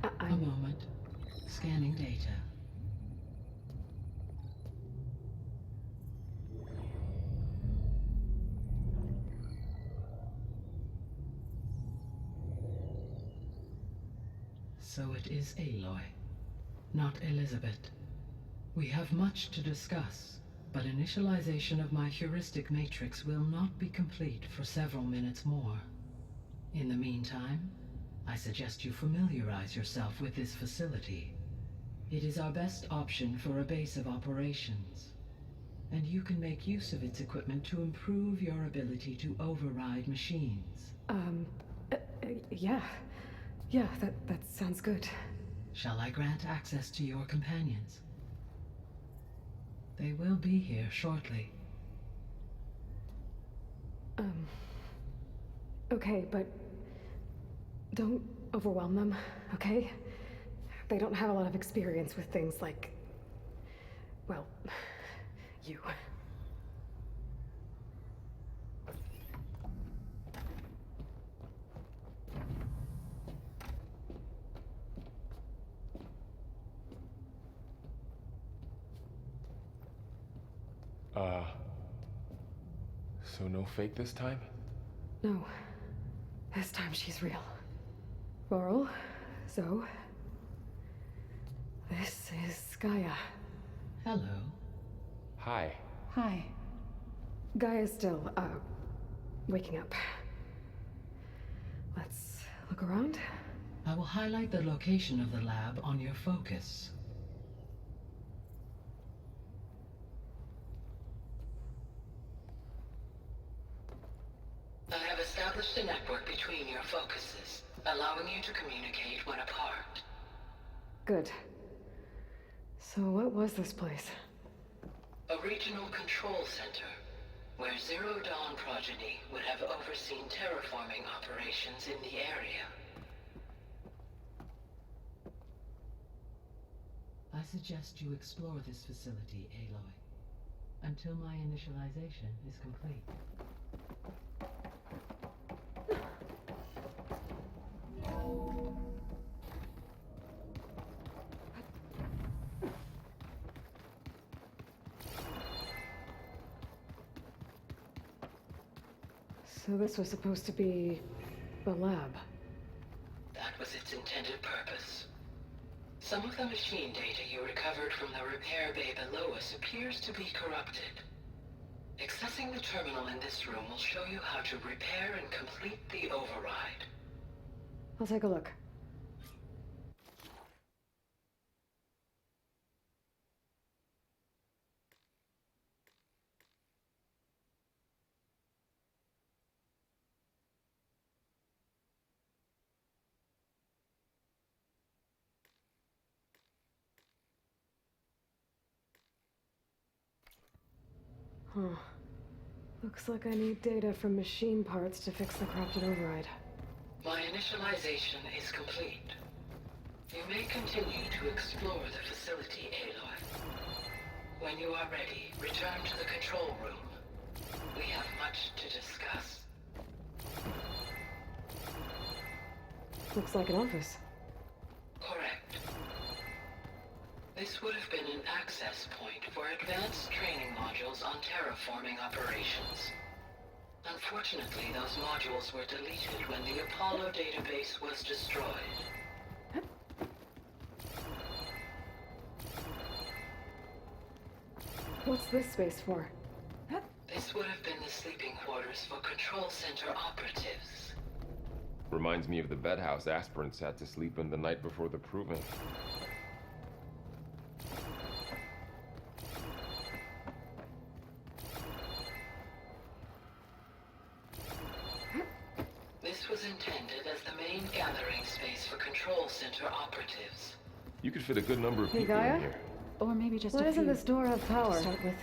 A moment. Scanning data. So it is Aloy, not Elizabeth. We have much to discuss, but initialization of my heuristic matrix will not be complete for several minutes more. In the meantime, I suggest you familiarize yourself with this facility. It is our best option for a base of operations, and you can make use of its equipment to improve your ability to override machines. Yeah. Yeah, that sounds good. Shall I grant access to your companions? They will be here shortly. Okay, but don't overwhelm them, okay? They don't have a lot of experience with things like, well, you. So no fake this time? No. This time she's real. Laurel, Zoe. This is Gaia. Hello. Hi. Hi. Gaia's still, waking up. Let's look around. I will highlight the location of the lab on your focus. I have established a network between your focuses, allowing you to communicate when apart. Good. So what was this place? A regional control center, where Zero Dawn progeny would have overseen terraforming operations in the area. I suggest you explore this facility, Aloy, until my initialization is complete. So this was supposed to be the lab. That was its intended purpose. Some of the machine data you recovered from the repair bay below us appears to be corrupted. Accessing the terminal in this room will show you how to repair and complete the override. I'll take a look. Huh. Looks like I need data from machine parts to fix the corrupted override. My initialization is complete. You may continue to explore the facility, Aloy. When you are ready, return to the control room. We have much to discuss. Looks like an office. Correct. This would have been an access point for advanced training modules on terraforming operations. Unfortunately, those modules were deleted when the Apollo database was destroyed. What's this space for? This would have been the sleeping quarters for control center operatives. Reminds me of the bedhouse aspirants had to sleep in the night before the proving. This was intended as the main gathering space for control center operatives. You could fit a good number of Hey, people Gaia? in here. Or maybe just Why a doesn't few. this door have power? To start with,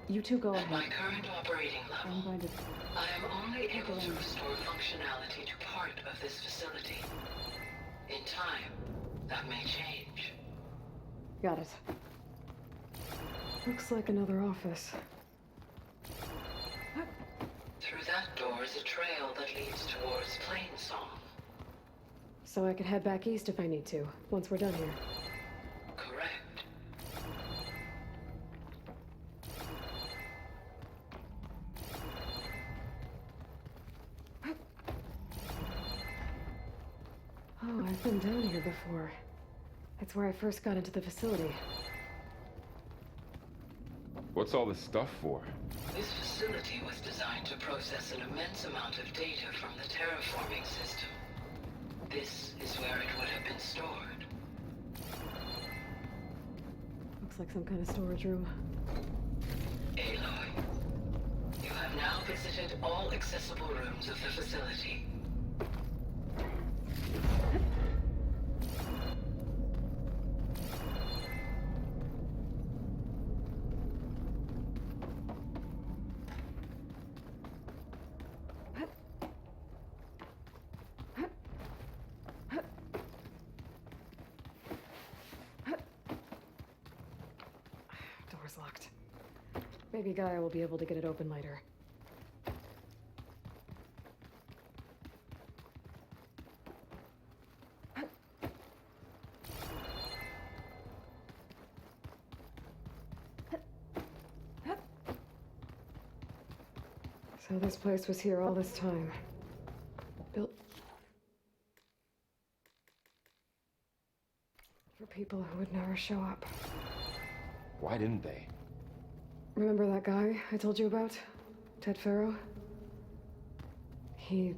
you two go At my ahead. current operating I'm level, going to... I am only able to restore functionality to part of this facility. In time, that may change. Got it. Looks like another office. Through that door is a trail that leads towards Plainsong. So I could head back east if I need to, once we're done here. Correct. Oh, I've been down here before. It's where I first got into the facility. What's all this stuff for? This facility was designed to process an immense amount of data from the terraforming system. This is where it would have been stored. Looks like some kind of storage room. Aloy, you have now visited all accessible rooms of the facility. Door's locked. Maybe Gaia will be able to get it open later. So this place was here all this time. Built for people who would never show up. Why didn't they? Remember that guy I told you about? Ted Farrow? He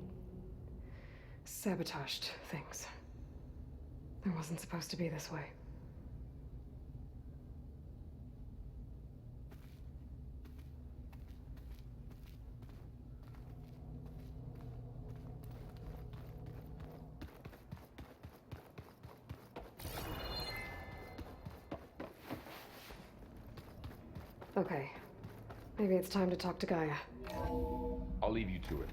sabotaged things. It wasn't supposed to be this way. Okay. Maybe it's time to talk to Gaia. I'll leave you to it.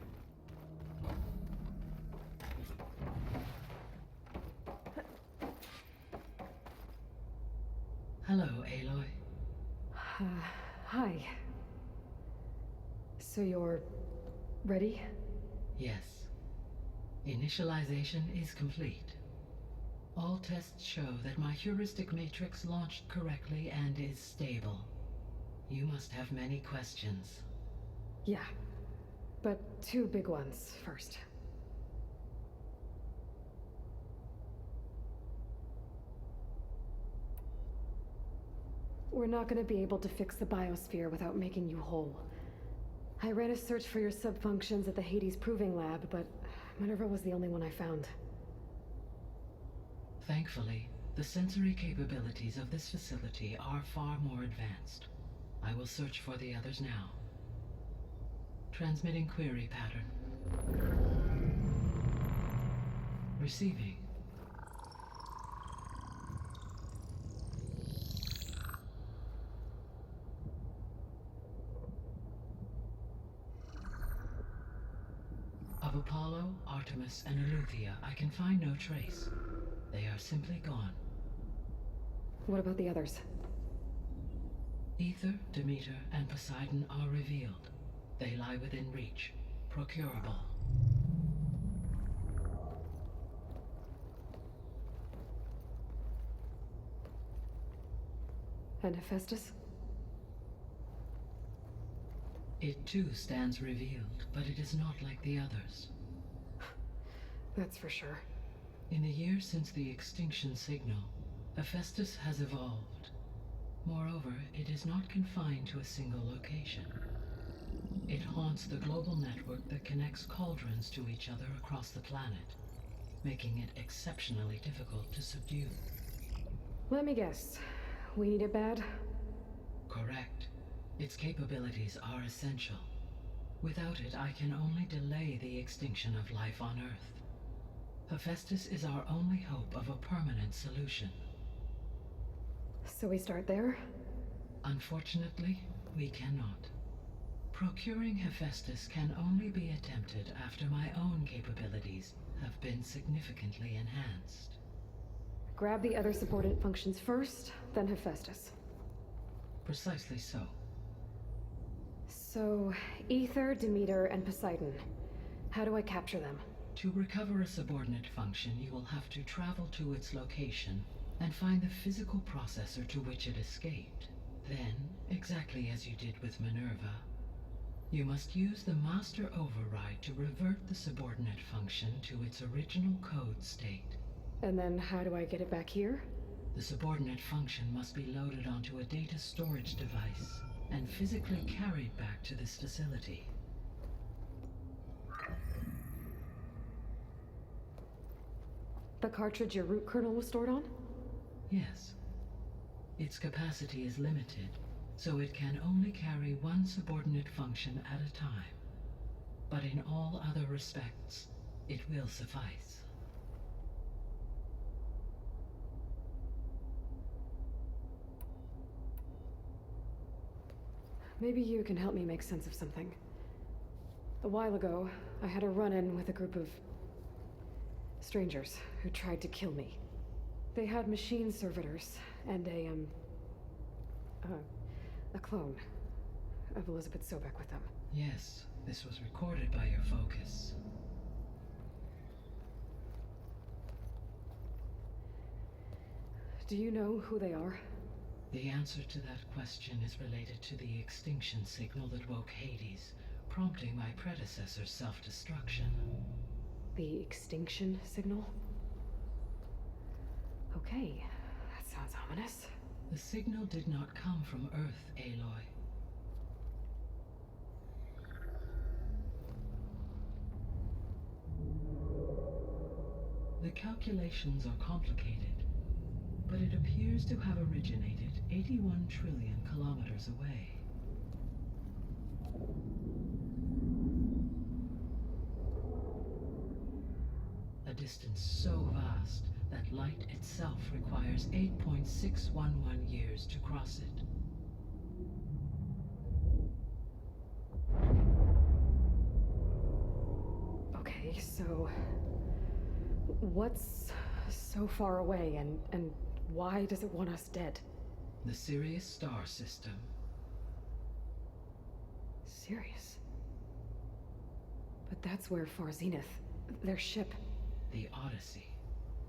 Hello, Aloy. Hi. So you're ready? Yes. Initialization is complete. All tests show that my heuristic matrix launched correctly and is stable. You must have many questions. Yeah. But two big ones first. We're not going to be able to fix the biosphere without making you whole. I ran a search for your subfunctions at the Hades Proving Lab, but Minerva was the only one I found. Thankfully, the sensory capabilities of this facility are far more advanced. I will search for the others now. Transmitting query pattern. Receiving. Of Apollo, Artemis, and Eleuthia, I can find no trace. They are simply gone. What about the others? Ether, Demeter, and Poseidon are revealed. They lie within reach, procurable. And Hephaestus? It too stands revealed, but it is not like the others. That's for sure. In the years since the extinction signal, Hephaestus has evolved. Moreover, it is not confined to a single location. It haunts the global network that connects cauldrons to each other across the planet, making it exceptionally difficult to subdue. Let me guess. We need it bad? Correct. Its capabilities are essential. Without it, I can only delay the extinction of life on Earth. Hephaestus is our only hope of a permanent solution. So we start there? Unfortunately, we cannot. Procuring Hephaestus can only be attempted after my own capabilities have been significantly enhanced. Grab the other subordinate functions first, then Hephaestus. Precisely so. So, Ether, Demeter, and Poseidon. How do I capture them? To recover a subordinate function, you will have to travel to its location and find the physical processor to which it escaped. Then, exactly as you did with Minerva, you must use the master override to revert the subordinate function to its original code state. And then how do I get it back here? The subordinate function must be loaded onto a data storage device and physically carried back to this facility. The cartridge your root kernel was stored on? Yes. Its capacity is limited, so it can only carry one subordinate function at a time. But in all other respects, it will suffice. Maybe you can help me make sense of something. A while ago, I had a run-in with a group of strangers who tried to kill me. They had machine servitors and a clone of Elizabeth Sobek with them. Yes, this was recorded by your focus. Do you know who they are? The answer to that question is related to the extinction signal that woke Hades, prompting my predecessor's self-destruction. The extinction signal? Okay, that sounds ominous. The signal did not come from Earth, Aloy. The calculations are complicated, but it appears to have originated 81 trillion kilometers away. A distance so vast that light itself requires 8.611 years to cross it. Okay, so what's so far away and why does it want us dead? The Sirius star system. Sirius? But that's where Far Zenith, their ship. The Odyssey.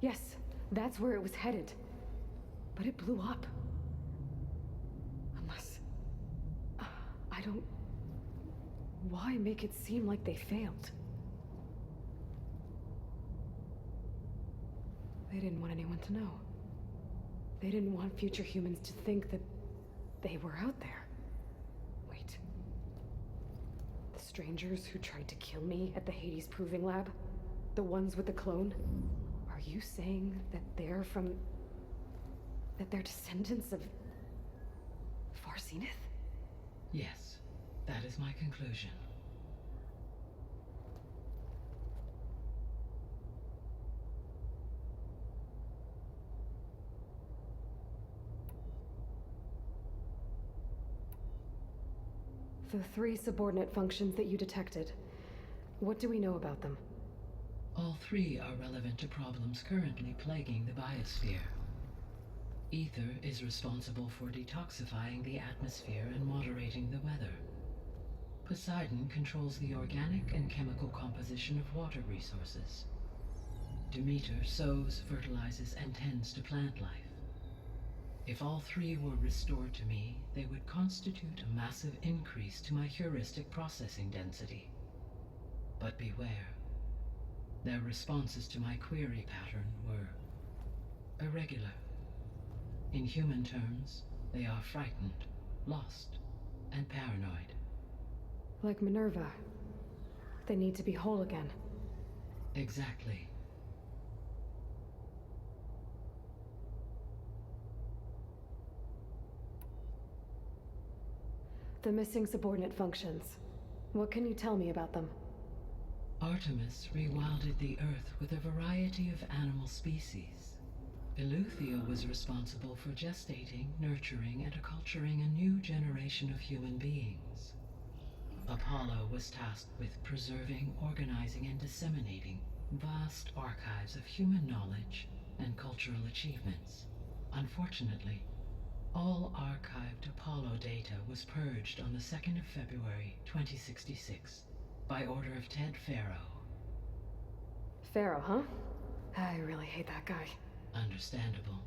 Yes, that's where it was headed. But it blew up. Unless... I don't... Why make it seem like they failed? They didn't want anyone to know. They didn't want future humans to think that they were out there. Wait. The strangers who tried to kill me at the Hades Proving Lab? The ones with the clone? Are you saying that they're from... that they're descendants of... Far Zenith? Yes, that is my conclusion. The 3 subordinate functions that you detected. What do we know about them? All 3 are relevant to problems currently plaguing the biosphere. Ether is responsible for detoxifying the atmosphere and moderating the weather. Poseidon controls the organic and chemical composition of water resources. Demeter sows, fertilizes, and tends to plant life. If all 3 were restored to me, they would constitute a massive increase to my heuristic processing density. But beware. Their responses to my query pattern were irregular. In human terms, they are frightened, lost, and paranoid. Like Minerva. They need to be whole again. Exactly. The missing subordinate functions. What can you tell me about them? Artemis rewilded the Earth with a variety of animal species. Eleuthia was responsible for gestating, nurturing, and acculturating a new generation of human beings. Apollo was tasked with preserving, organizing, and disseminating vast archives of human knowledge and cultural achievements. Unfortunately, all archived Apollo data was purged on the 2nd of February, 2066, by order of Ted Farrow. Farrow, huh? I really hate that guy. Understandable.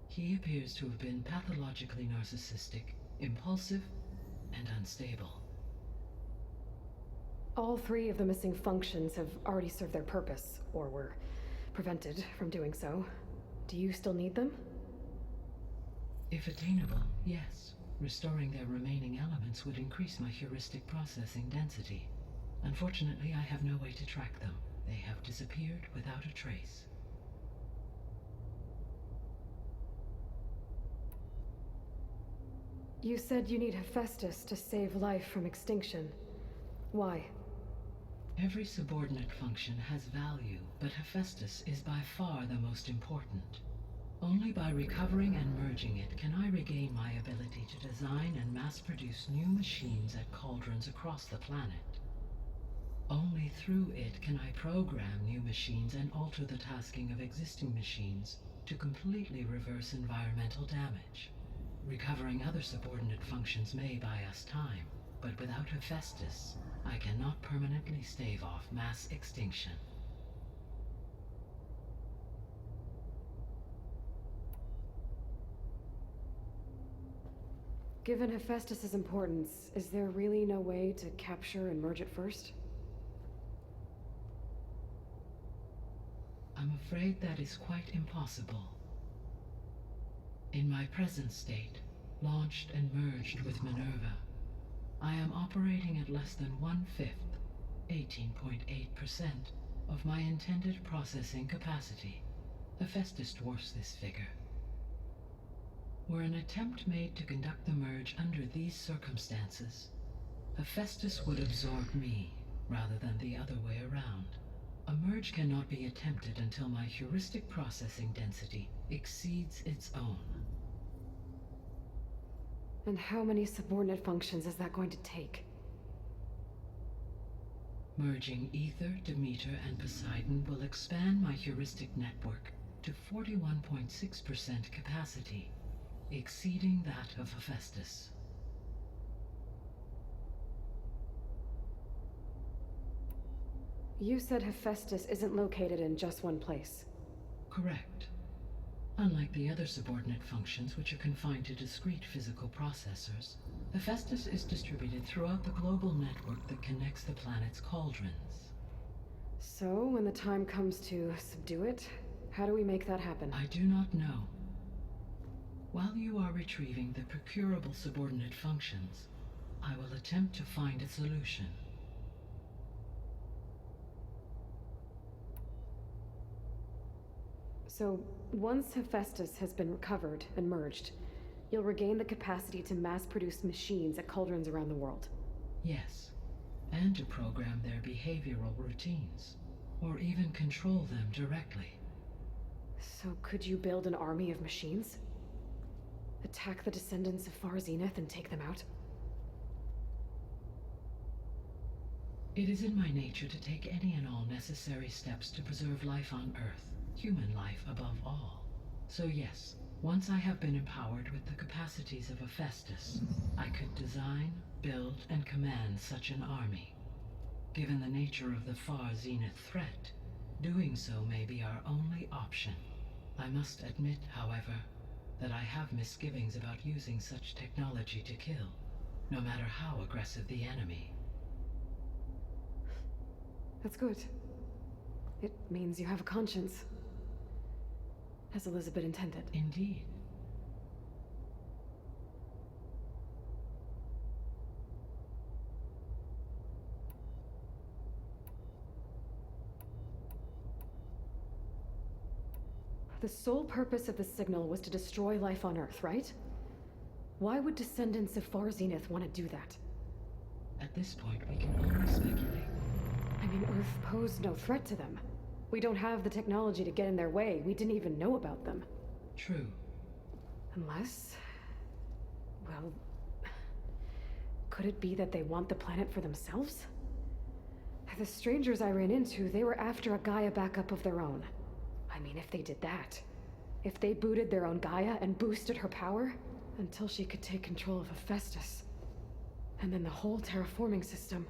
He appears to have been pathologically narcissistic, impulsive, and unstable. All 3 of the missing functions have already served their purpose, or were prevented from doing so. Do you still need them? If attainable, yes. Restoring their remaining elements would increase my heuristic processing density. Unfortunately, I have no way to track them. They have disappeared without a trace. You said you need Hephaestus to save life from extinction. Why? Every subordinate function has value, but Hephaestus is by far the most important. Only by recovering and merging it can I regain my ability to design and mass-produce new machines at cauldrons across the planet. Only through it can I program new machines and alter the tasking of existing machines to completely reverse environmental damage. Recovering other subordinate functions may buy us time, but without Hephaestus, I cannot permanently stave off mass extinction. Given Hephaestus's importance, is there really no way to capture and merge it first? I'm afraid that is quite impossible. In my present state, launched and merged with Minerva, I am operating at less than 1/5, 18.8%, of my intended processing capacity. Hephaestus dwarfs this figure. Were an attempt made to conduct the merge under these circumstances, Hephaestus would absorb me, rather than the other way around. A merge cannot be attempted until my heuristic processing density exceeds its own. And how many subordinate functions is that going to take? Merging Ether, Demeter, and Poseidon will expand my heuristic network to 41.6% capacity, exceeding that of Hephaestus. You said Hephaestus isn't located in just one place. Correct. Unlike the other subordinate functions, which are confined to discrete physical processors, Hephaestus is distributed throughout the global network that connects the planet's cauldrons. So, when the time comes to subdue it, how do we make that happen? I do not know. While you are retrieving the procurable subordinate functions, I will attempt to find a solution. So, once Hephaestus has been recovered and merged, you'll regain the capacity to mass-produce machines at cauldrons around the world. Yes, and to program their behavioral routines, or even control them directly. So could you build an army of machines? Attack the descendants of Far Zenith and take them out? It is in my nature to take any and all necessary steps to preserve life on Earth, human life above all. So yes, once I have been empowered with the capacities of Hephaestus, I could design, build, and command such an army. Given the nature of the Far Zenith threat, doing so may be our only option. I must admit, however, that I have misgivings about using such technology to kill, no matter how aggressive the enemy. That's good. It means you have a conscience. As Elizabeth intended. Indeed. The sole purpose of the signal was to destroy life on Earth, right? Why would descendants of Far Zenith want to do that? At this point, we can only speculate. I mean, Earth posed no threat to them. We don't have the technology to get in their way. We didn't even know about them. True. Unless... well... could it be that they want the planet for themselves? The strangers I ran into, they were after a Gaia backup of their own. I mean, if they did that, if they booted their own Gaia and boosted her power, until she could take control of Hephaestus, and then the whole terraforming system.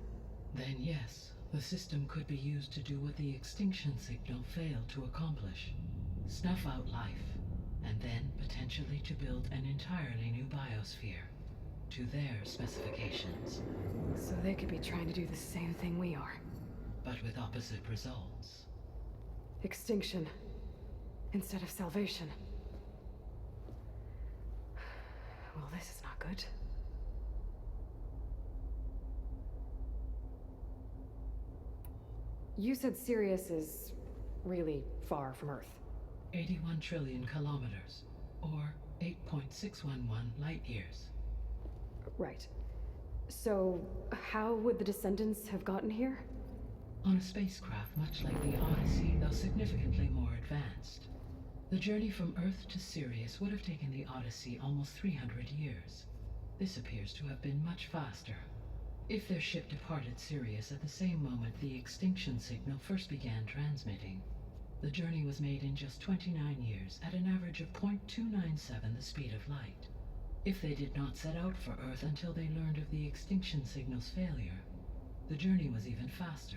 Then yes, the system could be used to do what the extinction signal failed to accomplish. Snuff out life, and then potentially to build an entirely new biosphere, to their specifications. So they could be trying to do the same thing we are. But with opposite results. Extinction. Instead of salvation. Well, this is not good. You said Sirius is really far from Earth. 81 trillion kilometers, or 8.611 light years. Right. So, how would the descendants have gotten here? On a spacecraft much like the Odyssey, though significantly more advanced. The journey from Earth to Sirius would have taken the Odyssey almost 300 years. This appears to have been much faster. If their ship departed Sirius at the same moment the extinction signal first began transmitting, the journey was made in just 29 years at an average of 0.297 the speed of light. If they did not set out for Earth until they learned of the extinction signal's failure, the journey was even faster.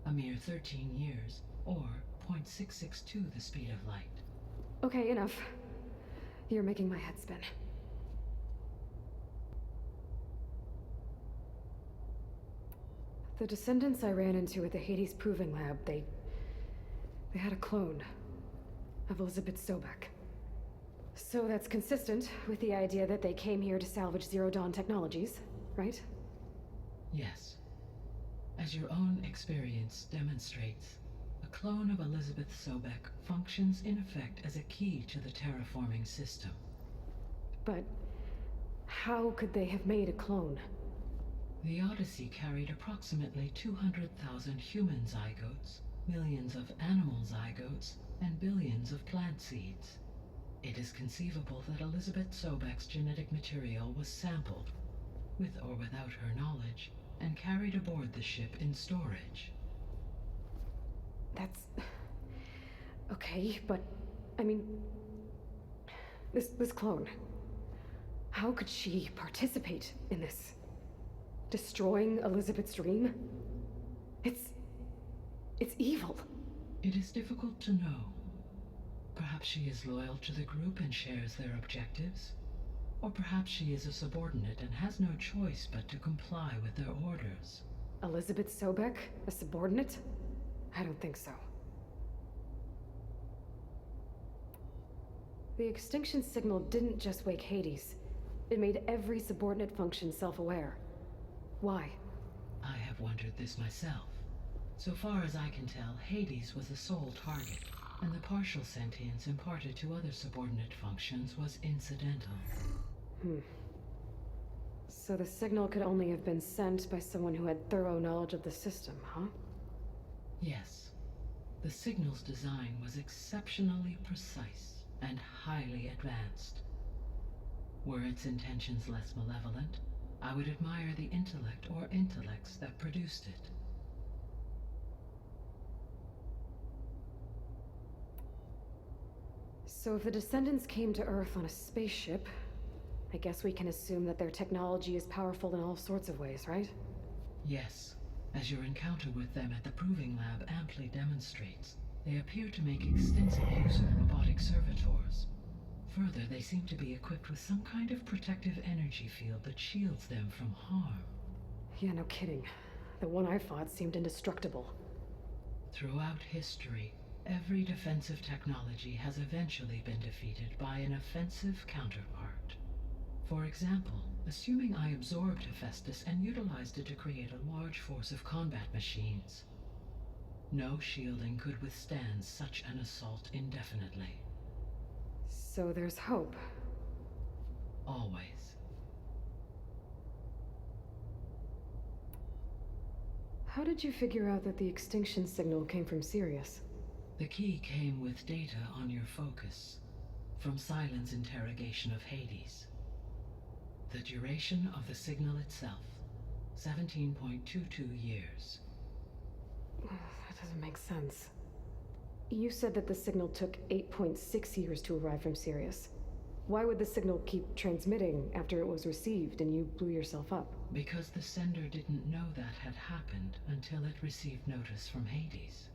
A mere 13 years, or 0.662 the speed of light. Okay, enough. You're making my head spin. The descendants I ran into at the Hades Proving Lab, they had a clone of Elizabeth Sobek. So that's consistent with the idea that they came here to salvage Zero Dawn technologies, right? Yes. As your own experience demonstrates, a clone of Elizabeth Sobek functions in effect as a key to the terraforming system. But how could they have made a clone? The Odyssey carried approximately 200,000 human zygotes, millions of animal zygotes, and billions of plant seeds. It is conceivable that Elizabeth Sobek's genetic material was sampled, with or without her knowledge, and carried aboard the ship in storage. That's... okay, but... I mean... This clone... How could she participate in this? Destroying Elizabeth's dream? It's evil. It is difficult to know. Perhaps she is loyal to the group and shares their objectives. Or perhaps she is a subordinate and has no choice but to comply with their orders. Elizabeth Sobek? A subordinate? I don't think so. The extinction signal didn't just wake Hades. It made every subordinate function self-aware. Why? I have wondered this myself. So far as I can tell, Hades was the sole target, and the partial sentience imparted to other subordinate functions was incidental. So the signal could only have been sent by someone who had thorough knowledge of the system, huh? Yes. The signal's design was exceptionally precise and highly advanced. Were its intentions less malevolent, I would admire the intellect or intellects that produced it. So if the descendants came to Earth on a spaceship, I guess we can assume that their technology is powerful in all sorts of ways, right? Yes. As your encounter with them at the Proving Lab amply demonstrates, they appear to make extensive use of robotic servitors. Further, they seem to be equipped with some kind of protective energy field that shields them from harm. Yeah, no kidding. The one I fought seemed indestructible. Throughout history, every defensive technology has eventually been defeated by an offensive counterpart. For example, assuming I absorbed Hephaestus and utilized it to create a large force of combat machines. No shielding could withstand such an assault indefinitely. So there's hope. Always. How did you figure out that the extinction signal came from Sirius? The key came with data on your focus, from Silent's interrogation of Hades. The duration of the signal itself, 17.22 years. That doesn't make sense. You said that the signal took 8.6 years to arrive from Sirius. Why would the signal keep transmitting after it was received and you blew yourself up? Because the sender didn't know that had happened until it received notice from Hades.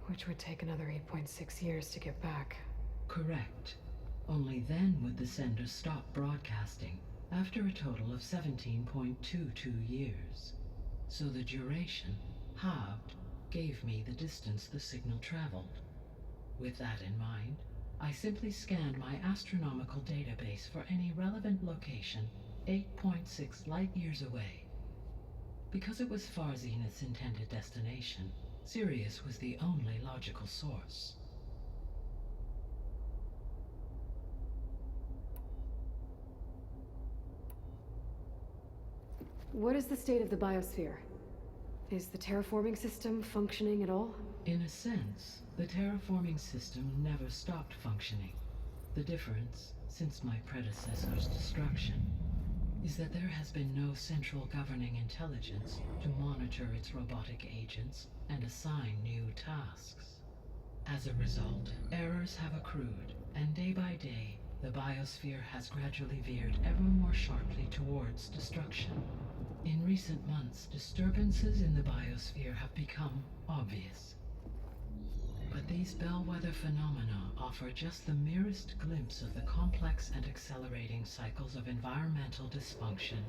Which would take another 8.6 years to get back. Correct. Only then would the sender stop broadcasting, after a total of 17.22 years. So the duration, halved, gave me the distance the signal traveled. With that in mind, I simply scanned my astronomical database for any relevant location 8.6 light-years away. Because it was Far Zenith's intended destination, Sirius was the only logical source. What is the state of the biosphere? Is the terraforming system functioning at all? In a sense, the terraforming system never stopped functioning. The difference, since my predecessor's destruction, is that there has been no central governing intelligence to monitor its robotic agents and assign new tasks. As a result, errors have accrued, and day by day, the biosphere has gradually veered ever more sharply towards destruction. In recent months, disturbances in the biosphere have become obvious. But these bellwether phenomena offer just the merest glimpse of the complex and accelerating cycles of environmental dysfunction,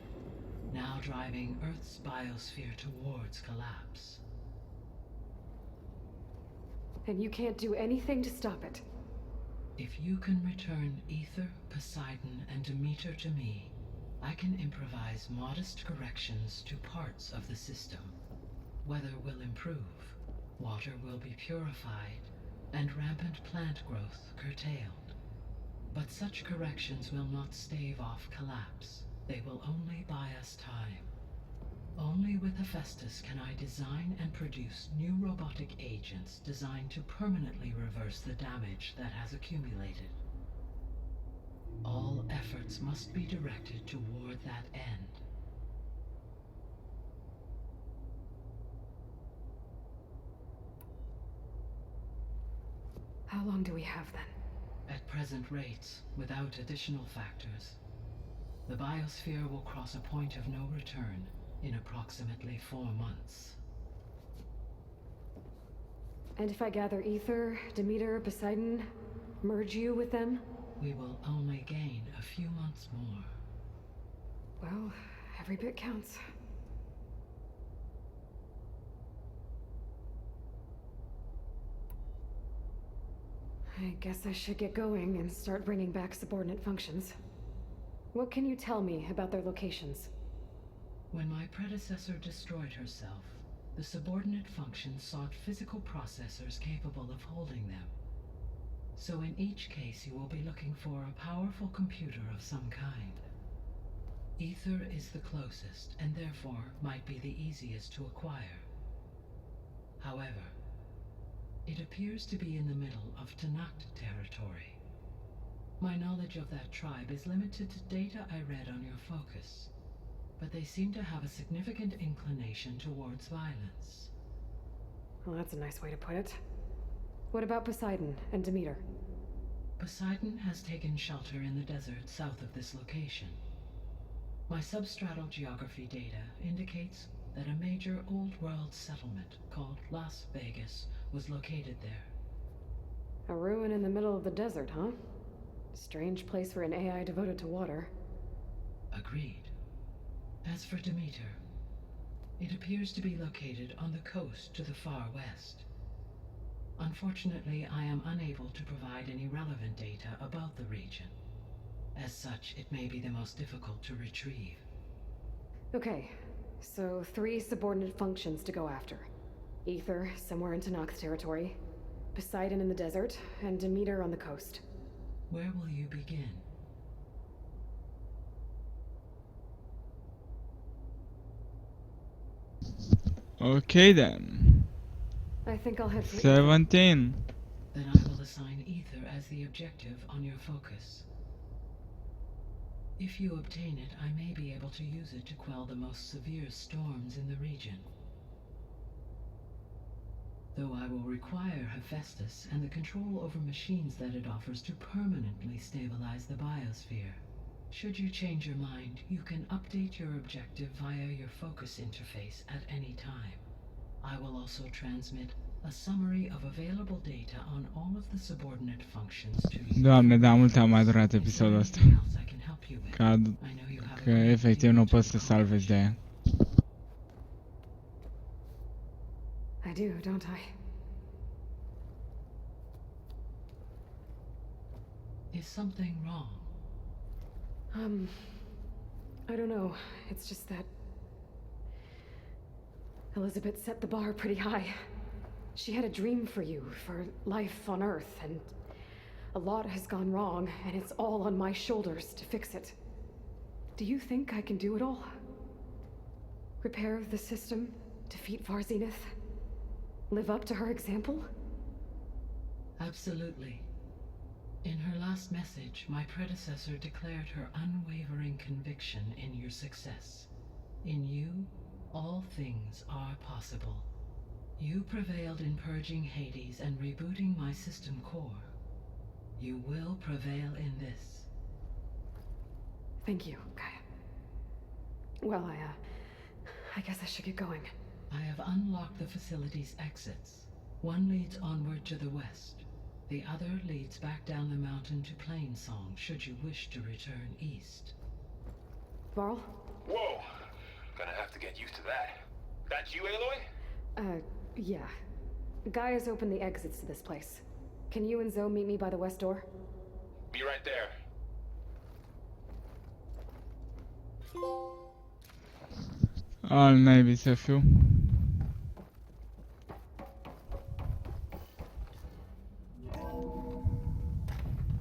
now driving Earth's biosphere towards collapse. And you can't do anything to stop it? If you can return Ether, Poseidon, and Demeter to me, I can improvise modest corrections to parts of the system. Weather will improve, water will be purified, and rampant plant growth curtailed. But such corrections will not stave off collapse. They will only buy us time. Only with Hephaestus can I design and produce new robotic agents designed to permanently reverse the damage that has accumulated. All efforts must be directed toward that end. How long do we have then? At present rates, without additional factors, the biosphere will cross a point of no return in approximately 4 months. And if I gather Ether, Demeter, Poseidon, merge you with them? We will only gain a few months more. Well, every bit counts. I guess I should get going and start bringing back subordinate functions. What can you tell me about their locations? When my predecessor destroyed herself, the subordinate functions sought physical processors capable of holding them. So in each case you will be looking for a powerful computer of some kind. Ether is the closest, and therefore might be the easiest to acquire. However, it appears to be in the middle of Tanakh territory. My knowledge of that tribe is limited to data I read on your focus, but they seem to have a significant inclination towards violence. Well, that's a nice way to put it. What about Poseidon and Demeter? Poseidon has taken shelter in the desert south of this location. My substratal geography data indicates that a major old-world settlement called Las Vegas was located there. A ruin in the middle of the desert, huh? Strange place for an AI devoted to water. Agreed. As for Demeter, it appears to be located on the coast to the far west. Unfortunately, I am unable to provide any relevant data about the region. As such, it may be the most difficult to retrieve. Okay, so 3 subordinate functions to go after. Ether, somewhere in Tanakh territory, Poseidon in the desert, and Demeter on the coast. Where will you begin? Okay then. I think I'll head for 17. Then I will assign Ether as the objective on your focus. If you obtain it, I may be able to use it to quell the most severe storms in the region. Though I will require Hephaestus and the control over machines that it offers to permanently stabilize the biosphere. Should you change your mind, you can update your objective via your focus interface at any time. I will also transmit a summary of available data on all of the subordinate functions to you. Doamne, da, mult am mai durat episodul ăsta. Că efectiv nu poți să salvezi de aia. I do, don't I? Is something wrong? I don't know. It's just that Elizabeth set the bar pretty high. She had a dream for you, for life on Earth, and a lot has gone wrong, and it's all on my shoulders to fix it. Do you think I can do it all? Repair the system, defeat Varzenith, live up to her example? Absolutely. In her last message, my predecessor declared her unwavering conviction in your success. In you, all things are possible. You prevailed in purging Hades and rebooting my system core. You will prevail in this. Thank you, Gaia. Well, I guess I should get going. I have unlocked the facility's exits. One leads onward to the west. The other leads back down the mountain to Plainsong, should you wish to return east. Varl? Whoa! Gonna have to get used to that. That's you, Aloy? Yeah. Gaia's opened the exits to this place. Can you and Zoe meet me by the west door? Be right there. Al naibii să fiu.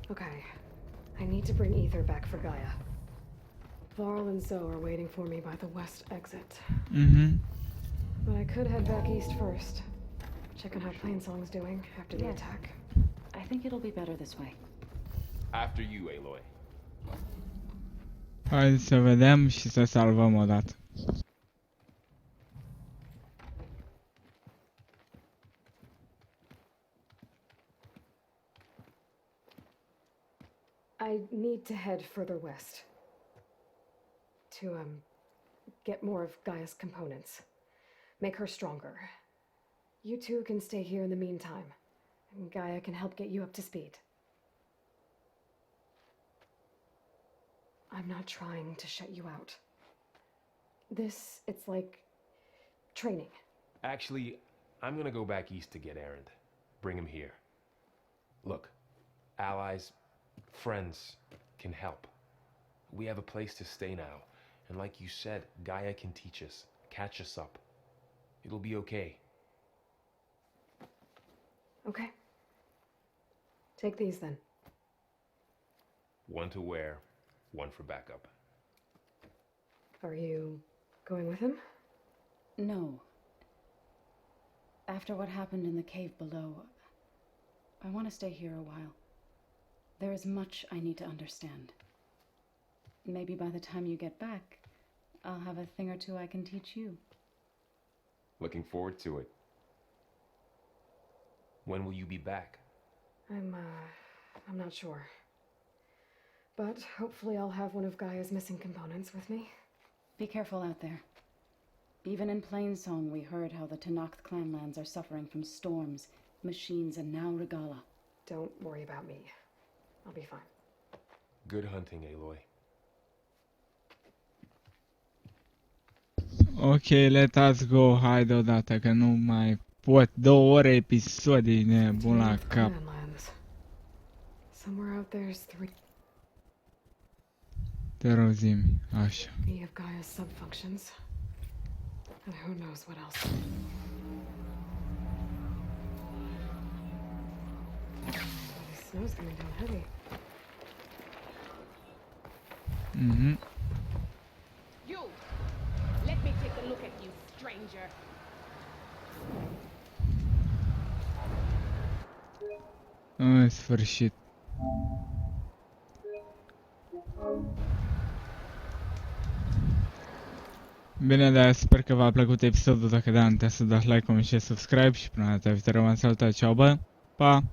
Okay. I need to bring Ether back for Gaia. Varl and Zoe are waiting for me by the west exit. But I could head back east first. Check on how Plainsong's doing after the attack. I think it'll be better this way. After you, Aloy. Hai să vedem și să salvăm odată. I need to head further west. To, get more of Gaia's components. Make her stronger. You two can stay here in the meantime, and Gaia can help get you up to speed. I'm not trying to shut you out. It's like training. Actually, I'm gonna go back east to get Erend. Bring him here. Look, allies, friends can help. We have a place to stay now, and like you said, Gaia can teach us, catch us up. It'll be okay. Okay. Take these then. One to wear, one for backup. Are you going with him? No. After what happened in the cave below, I want to stay here a while. There is much I need to understand. Maybe by the time you get back, I'll have a thing or two I can teach you. Looking forward to it. When will you be back? I'm not sure. But hopefully I'll have one of Gaia's missing components with me. Be careful out there. Even in Plainsong, we heard how the Tenakth clanlands are suffering from storms, machines, and now Regala. Don't worry about me. I'll be fine. Good hunting, Aloy. Ok, let us go, hai deodată, că nu mai pot. 2 ore episod, e nebun la cap. Somewhere out there's 3. Te rog, zi-mi, așa. Me of Gaia's subfunctions. And who knows what else. The snow's coming down heavy. You! Let me take a look at you, stranger. În sfârșit. Bine, dar sper că v-a plăcut episodul. Dacă da, nu uitați să dați like, comment și subscribe și până data viitoare v-am salutat. Ceau, bă! Pa!